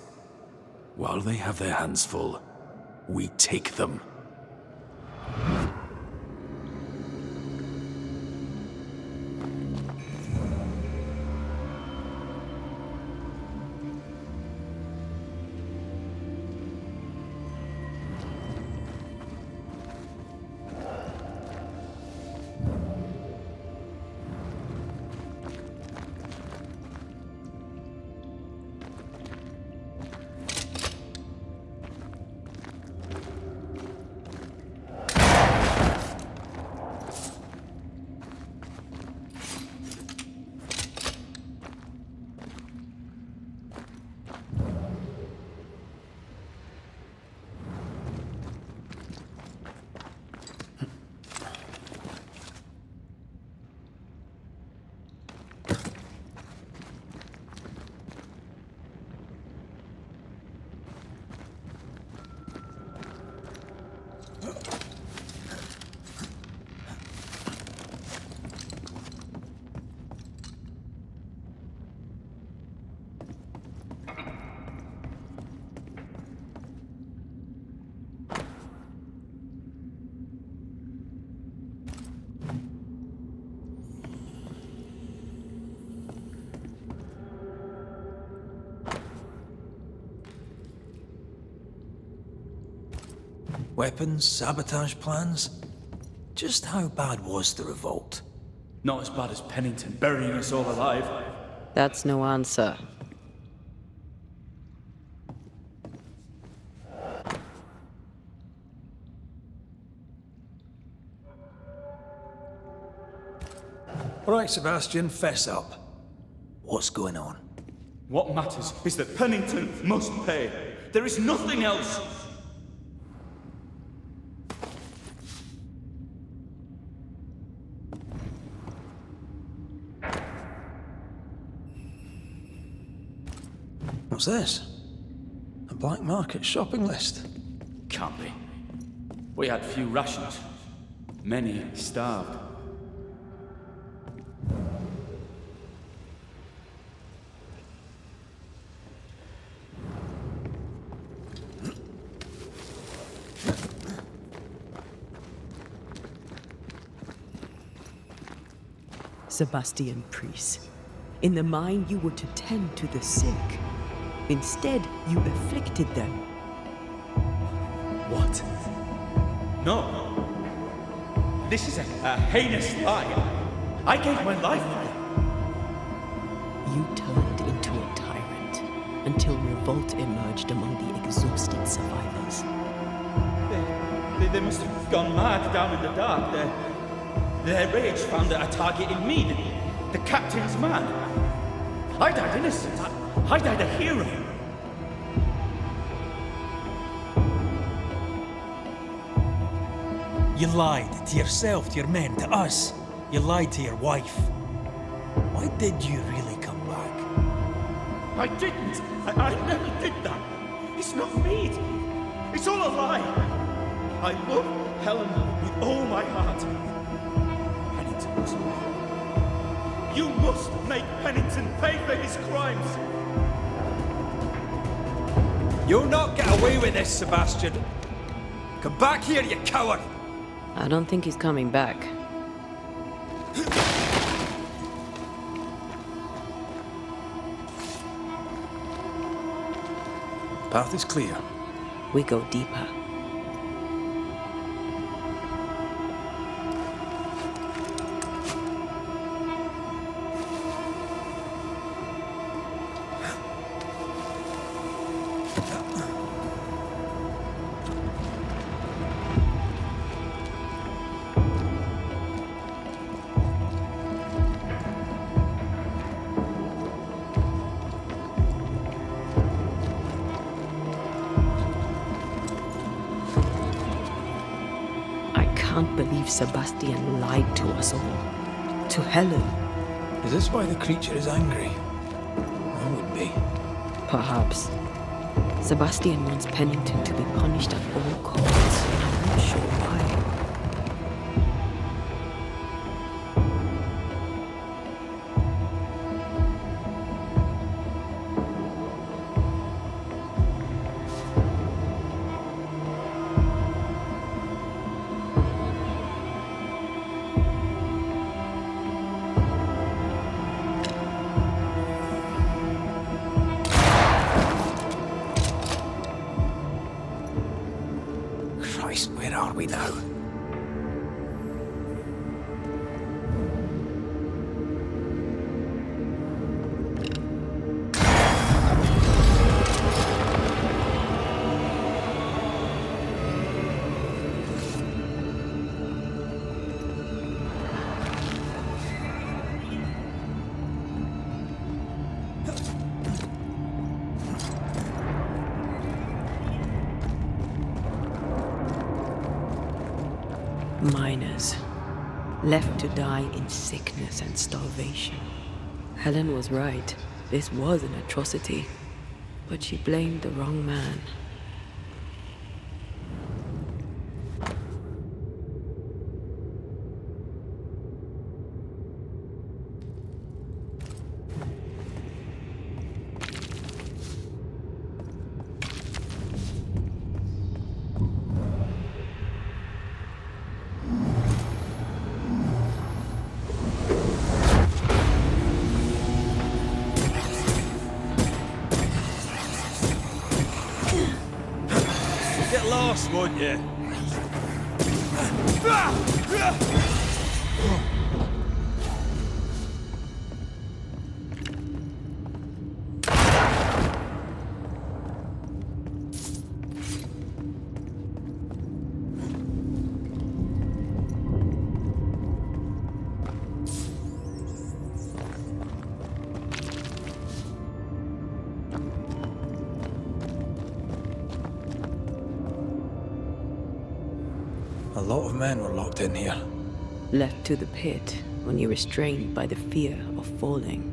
While they have their hands full, we take them.
Weapons, sabotage plans? Just how bad was the revolt?
Not as bad as Pennington burying us all alive.
That's no answer.
All right, Sebastian, fess up. What's going on?
What matters is that Pennington must pay. There is nothing else.
What's this? A black market shopping list?
Can't be. We had few rations. Many starved.
Sebastian Priest. In the mine, you were to tend to the sick. Instead, you afflicted them.
What? No. This is a heinous lie. I gave my life for it.
You turned into a tyrant until revolt emerged among the exhausted survivors.
They must have gone mad down in the dark. Their rage found a target in me, the captain's man. I died innocent. I died a hero.
You lied to yourself, to your men, to us. You lied to your wife. Why did you really come back?
I didn't. I never did that. It's not me. It's all a lie. I love Helen with all my heart. Pennington was wrong. You must make Pennington pay for his crimes.
You'll not get away with this, Sebastian. Come back here, you coward!
I don't think he's coming back.
Path is clear.
We go deeper. I can't believe Sebastian lied to us all. To Helen.
Is this why the creature is angry? I would be.
Perhaps. Sebastian wants Pennington to be punished at all costs. I'm not sure why.
Christ, where are we now?
Miners, left to die in sickness and starvation. Helen was right. This was an atrocity. But she blamed the wrong man.
Get lost, won't you? A lot of men were locked in here.
Left to the pit, only restrained by the fear of falling.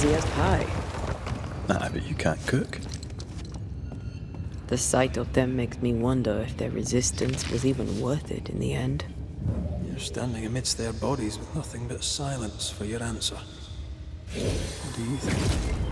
easy as pie.
Ah, but you can't cook.
The sight of them makes me wonder if their resistance was even worth it in the end.
You're standing amidst their bodies with nothing but silence for your answer. What do you think?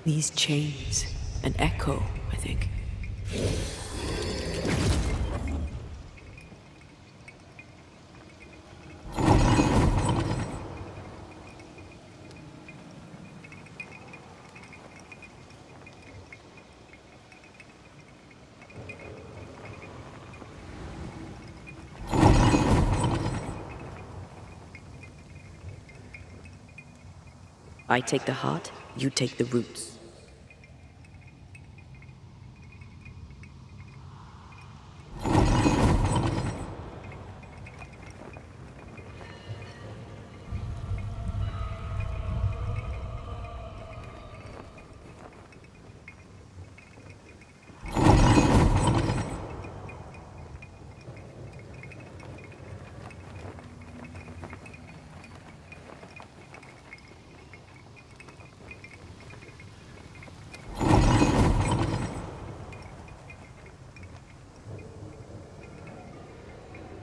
These chains, an echo, I think. I take the heart, you take the roots.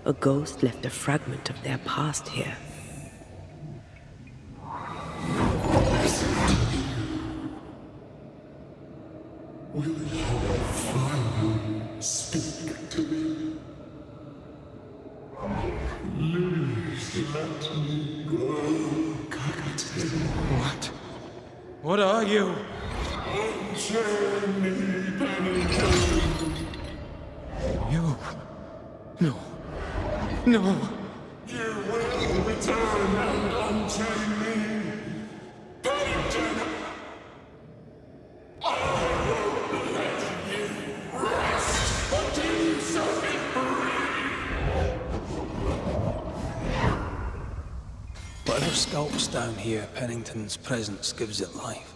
A ghost left a fragment of their past here.
Will your father speak to me? Please let me go, Captain.
What? What are you?
Unchain me, Pennington.
You? No. No.
You will return and unchain me, Pennington. I won't let you rest until you set me free.
Whatever skulks down here, Pennington's presence gives it life.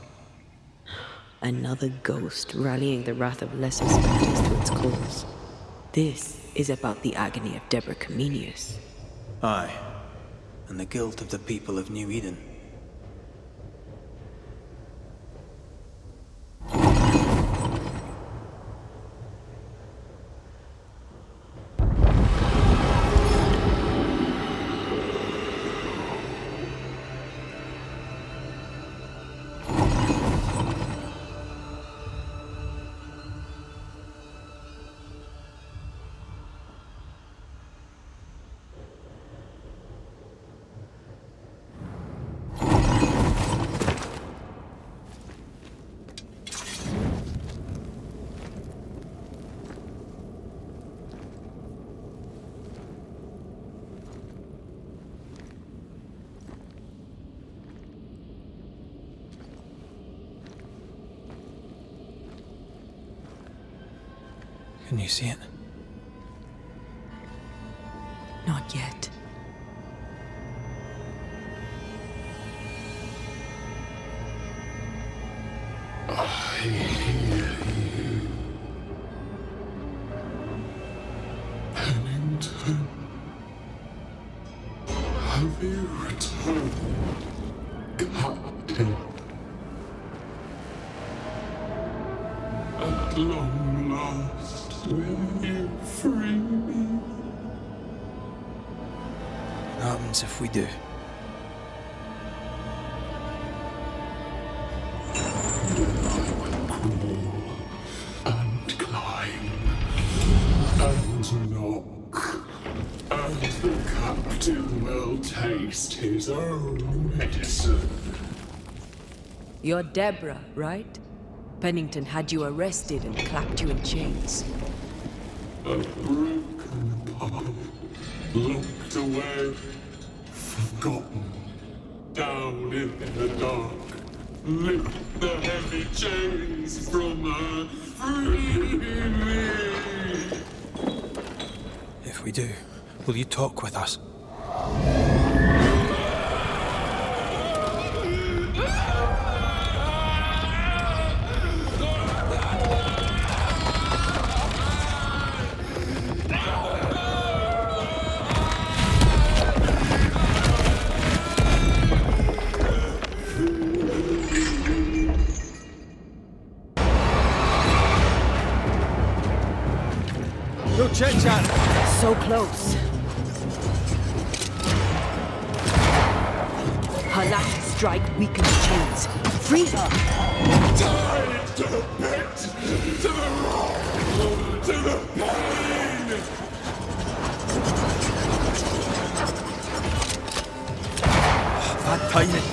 Another ghost rallying the wrath of lesser specters to its cause. This is about the agony of Deborah Comenius.
Aye, and the guilt of the people of New Eden. Can you see it?
Not yet.
I hear you. Pennington. Have you returned, Captain? At long last, will you free me?
What happens if we do?
And climb, and knock, and the captain will taste his own medicine.
You're Deborah, right? Pennington had you arrested and clapped you in chains.
A broken pipe, locked away, forgotten, down in the dark. Lift the heavy chains from her, free me!
If we do, will you talk with us?
No chit-chat!
So close. Her last strike weakened the chains. Free her!
Tied to the pit! To the rock! To the pain!
Bad timing.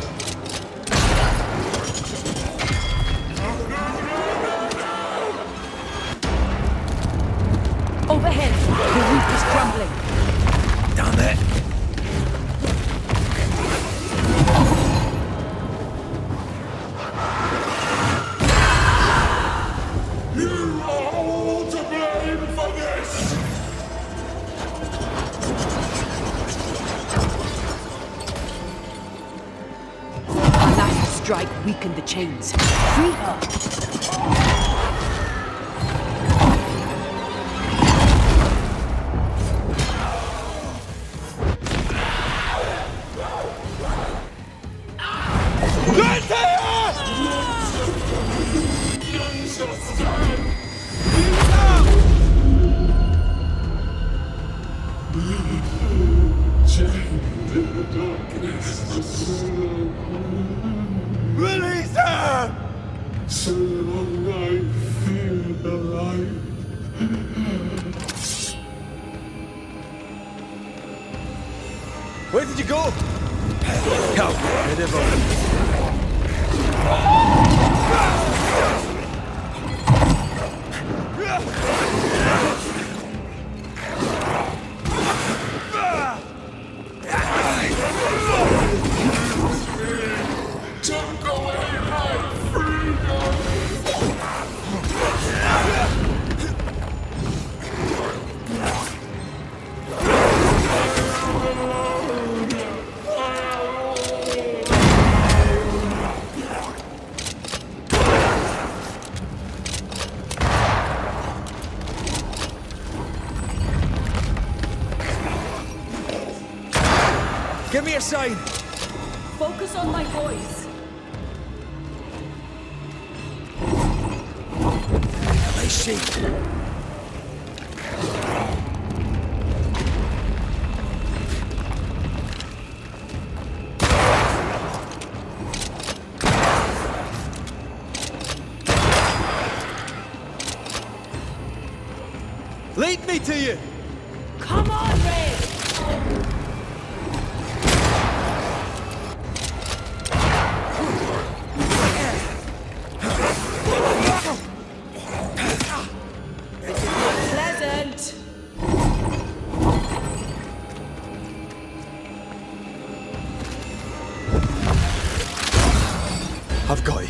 Overhead! The roof is crumbling.
Down there.
You are all to blame for this!
Her last strike weakened the chains. Free her!
Release her! So long I fear the light.
Where did you go?
Come,
Took away my freedom!
Give me a sign!
Focus on my voice.
Nice shape. Lead me to you!
Come on, Ray! Pleasant!
I've got you.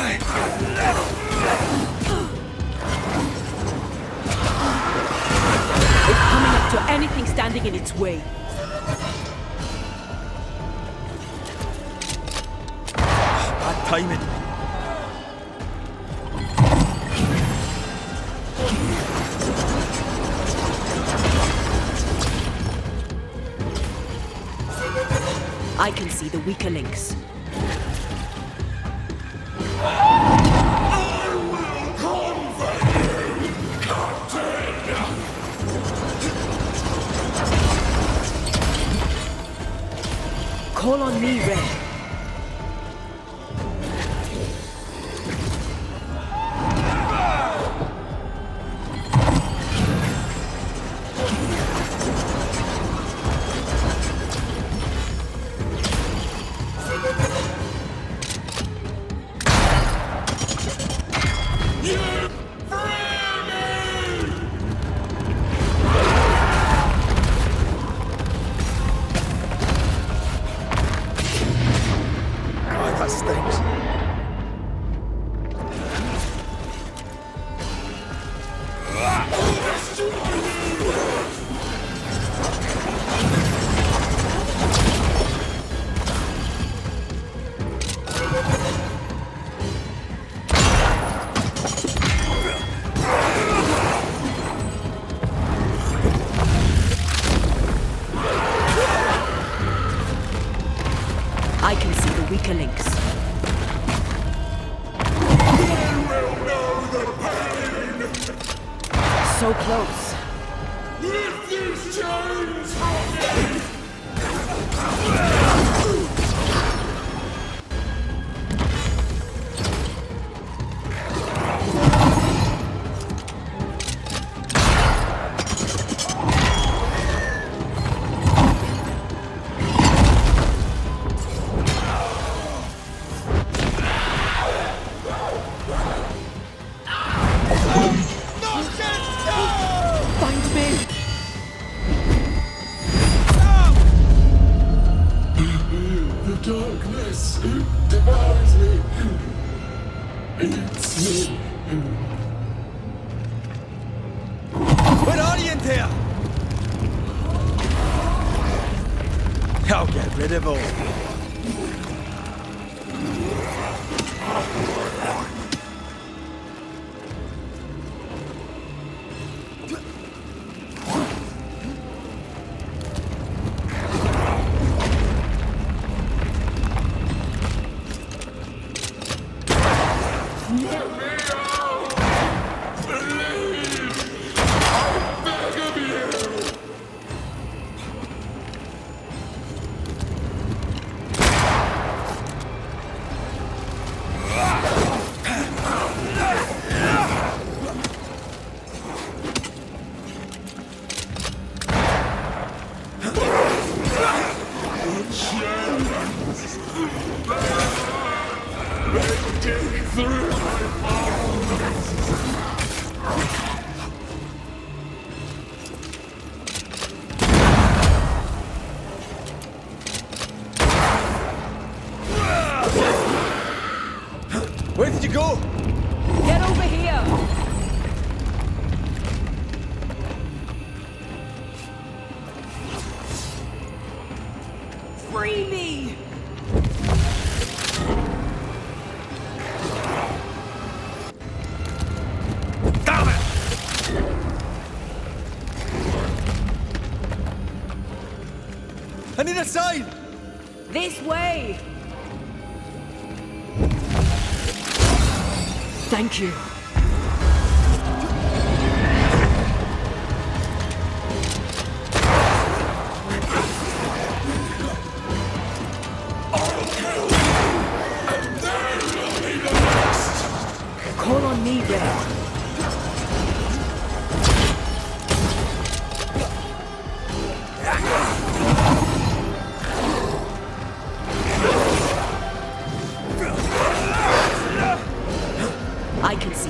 It's coming up to anything standing in its way.
Bad timing.
I can see the weaker links. Call on me, Red. I can see the weaker links. So close.
Lift these chains from me!
Find me!
The darkness devours me. Eats me.
Where are you in there? I'll get rid of all. Where did you go?
Get over here! Free me!
Damn it! I need a sign!
This way! Thank you. Call on me, Red. I can see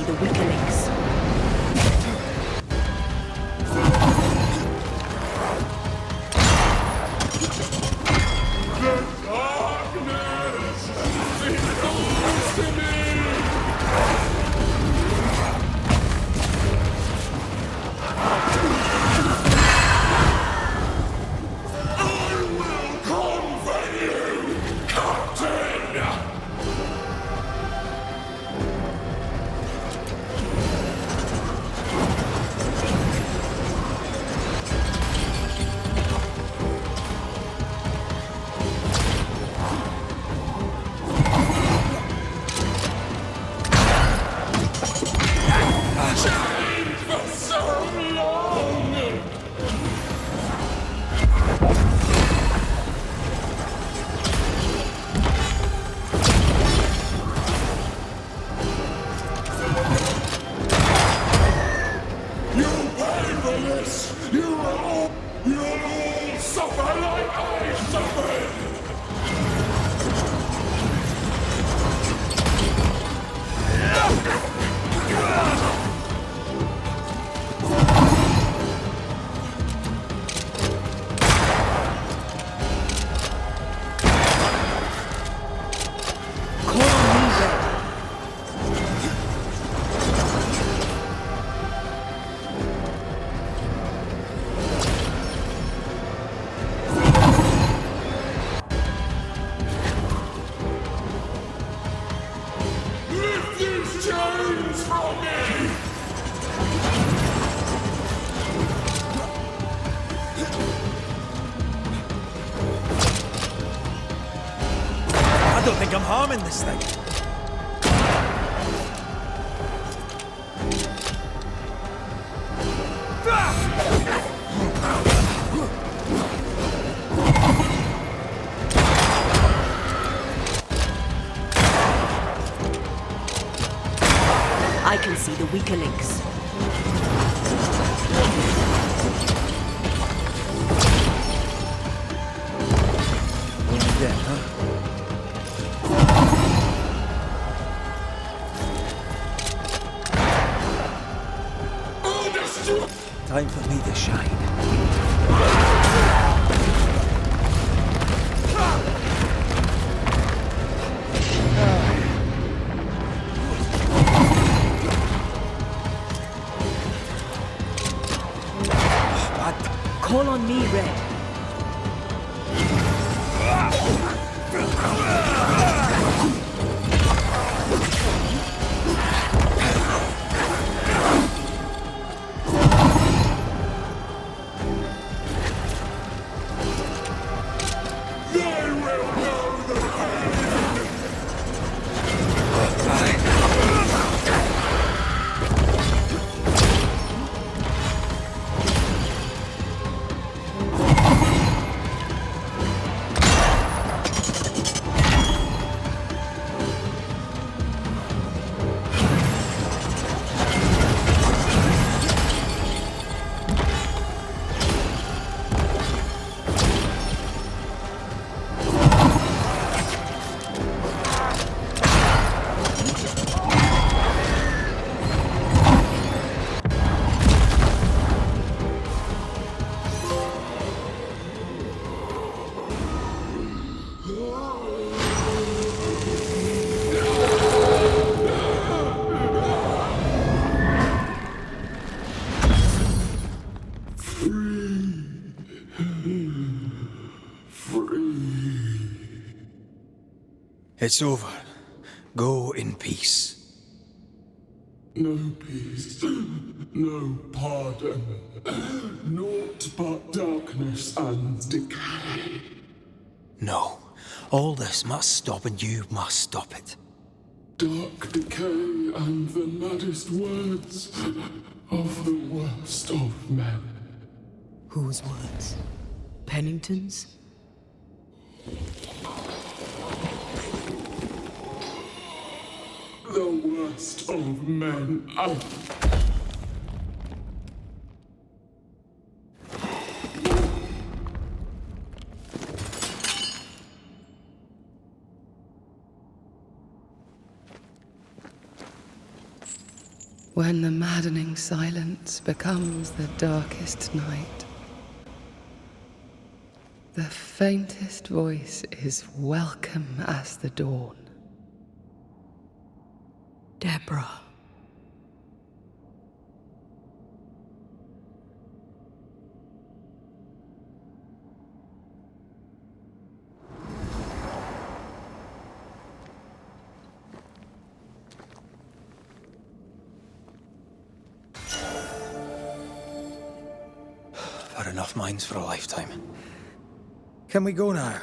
think I'm harming this thing?
I can see the weaker links.
Only dead, huh? Time for me to shine.
Call on me, Red.
It's over. Go in peace.
No peace, no pardon, naught but darkness and decay.
No. All this must stop and you must stop it.
Dark decay and the maddest words of the worst of men.
Whose words? Pennington's?
The worst of men.
When the maddening silence becomes the darkest night, the faintest voice is welcome as the dawn.
Deborah.
I've had enough minds for a lifetime. Can we go now?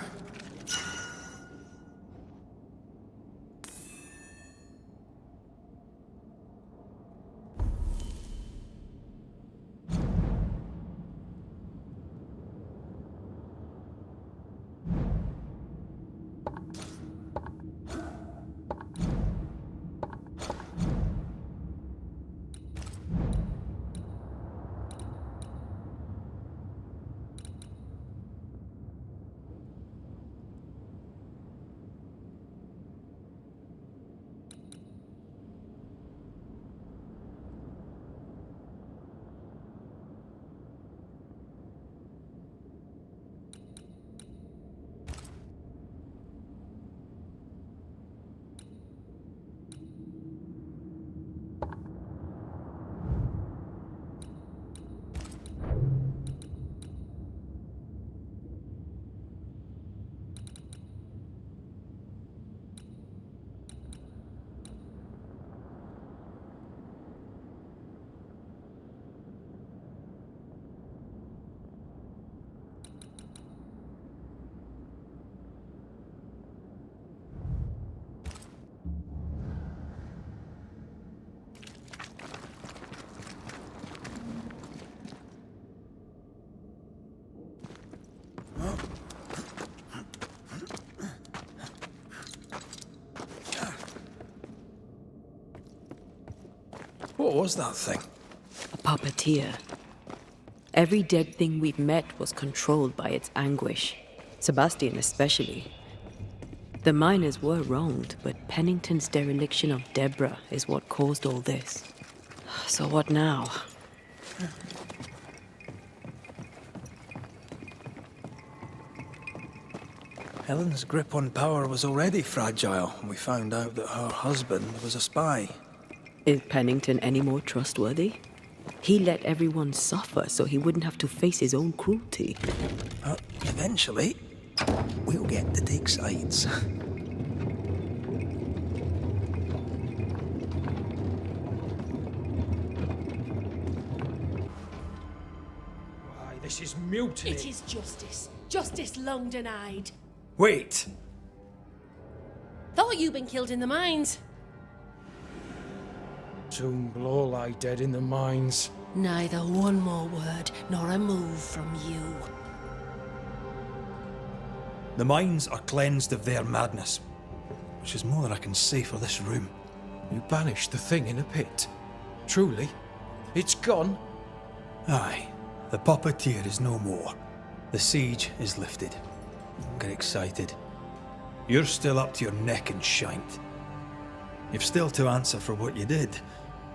What was that thing?
A puppeteer. Every dead thing we've met was controlled by its anguish. Sebastian especially. The miners were wronged, but Pennington's dereliction of Deborah is what caused all this. So what now?
Helen's grip on power was already fragile when we found out that her husband was a spy.
Is Pennington any more trustworthy? He let everyone suffer so he wouldn't have to face his own cruelty.
Eventually, we'll get to take sides.
Why, this is mutiny.
It is justice. Justice long denied.
Wait!
Thought you'd been killed in the mines.
Soon will all lie dead in the mines.
Neither one more word nor a move from you.
The mines are cleansed of their madness, which is more than I can say for this room. You banished the thing in a pit. Truly? It's gone? Aye. The puppeteer is no more. The siege is lifted. Don't get excited. You're still up to your neck in shite. You've still to answer for what you did,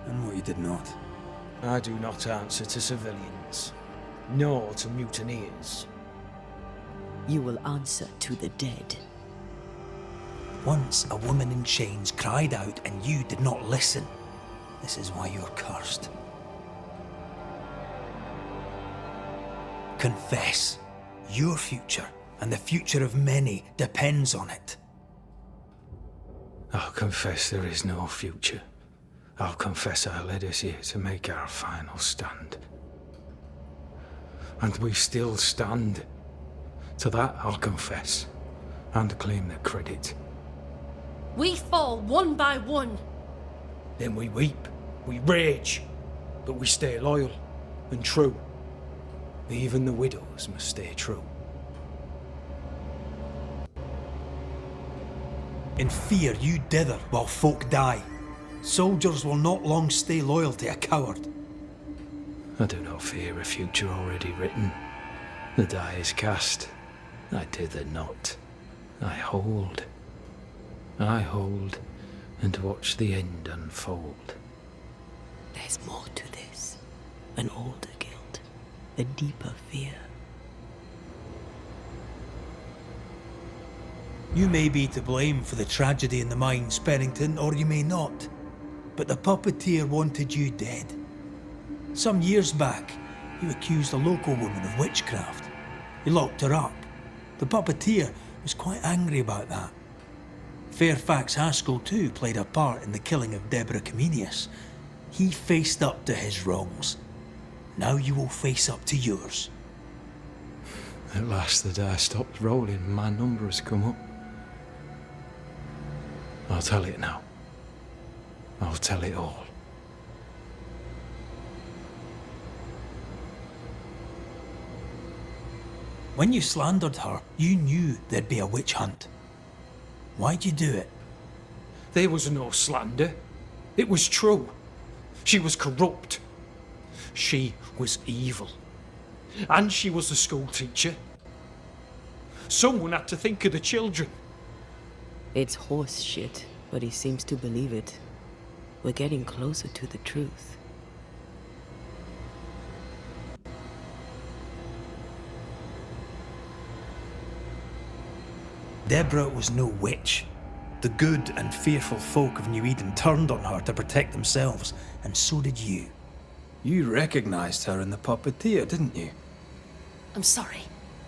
and what you did not. I do not answer to civilians, nor to mutineers.
You will answer to the dead.
Once a woman in chains cried out and you did not listen. This is why you're cursed. Confess. Your future and the future of many depends on it. I'll confess there is no future. I'll confess I led us here to make our final stand. And we still stand. To that I'll confess, and claim the credit.
We fall one by one.
Then we weep, we rage, but we stay loyal and true. Even the widows must stay true. In fear you dither while folk die. Soldiers will not long stay loyal to a coward. I do not fear a future already written. The die is cast. I dither not. I hold. I hold and watch the end unfold.
There's more to this. An older guilt. A deeper fear.
You may be to blame for the tragedy in the mines, Pennington, or you may not. But the puppeteer wanted you dead. Some years back, you accused a local woman of witchcraft. You locked her up. The puppeteer was quite angry about that. Fairfax Haskell too played a part in the killing of Deborah Comenius. He faced up to his wrongs. Now you will face up to yours. At last the die stopped rolling, my number has come up. I'll tell it now. I'll tell it all. When you slandered her, you knew there'd be a witch hunt. Why'd you do it? There was no slander. It was true. She was corrupt. She was evil. And she was a school teacher. Someone had to think of the children.
It's horse shit, but he seems to believe it. We're getting closer to the truth.
Deborah was no witch. The good and fearful folk of New Eden turned on her to protect themselves, and so did you. You recognized her in the puppeteer, didn't you?
I'm sorry.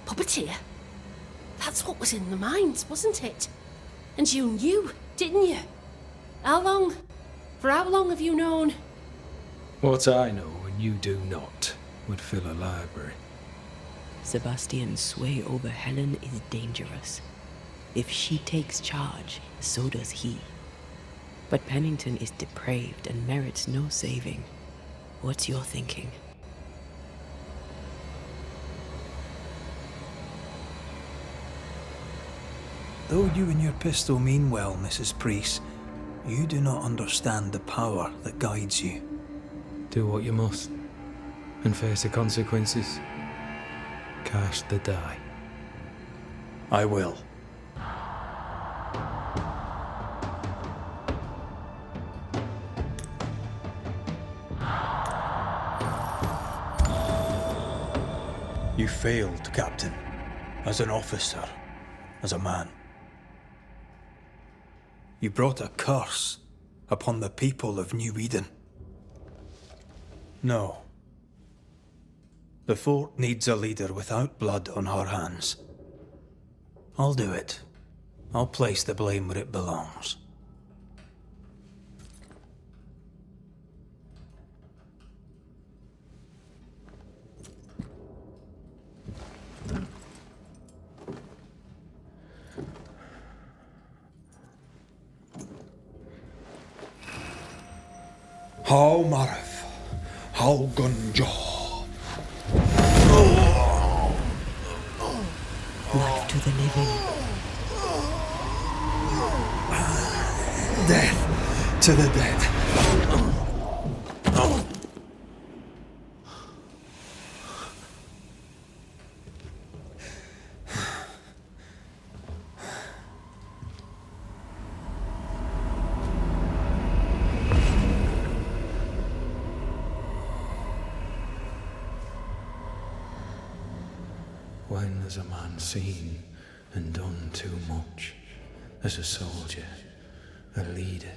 Puppeteer? That's what was in the mines, wasn't it? And you knew, didn't you? How long? For how long have you known?
What I know and you do not would fill a library.
Sebastian's sway over Helen is dangerous. If she takes charge, so does he. But Pennington is depraved and merits no saving. What's your thinking?
Though you and your pistol mean well, Mrs. Priest, you do not understand the power that guides you. Do what you must, and face the consequences. Cast the die.
I will. You failed, Captain. As an officer, as a man. You brought a curse upon the people of New Eden. No. The fort needs a leader without blood on her hands. I'll do it. I'll place the blame where it belongs. How Marif, how Gunjaw.
Life to the living.
Death to the dead.
When has a man seen and done too much? As a soldier, a leader,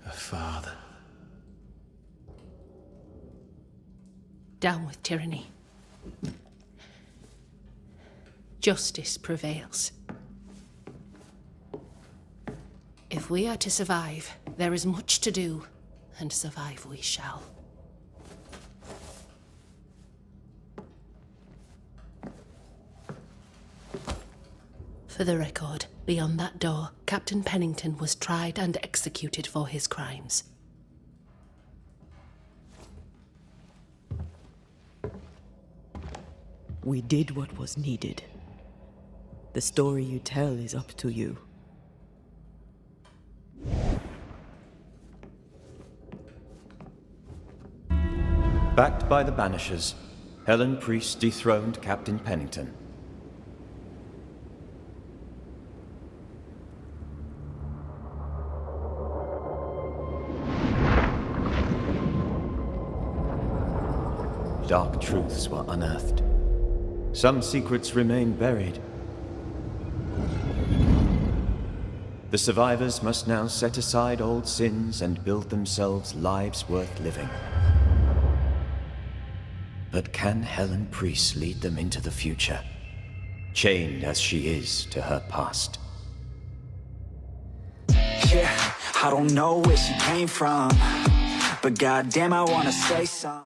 a father.
Down with tyranny. Justice prevails. If we are to survive, there is much to do, and survive we shall. For the record, beyond that door, Captain Pennington was tried and executed for his crimes.
We did what was needed. The story you tell is up to you.
Backed by the Banishers, Helen Priest dethroned Captain Pennington. Dark truths were unearthed. Some secrets remain buried. The survivors must now set aside old sins and build themselves lives worth living. But can Helen Priest lead them into the future, chained as she is to her past?
Yeah, I don't know where she came from, but goddamn, I wanna say something.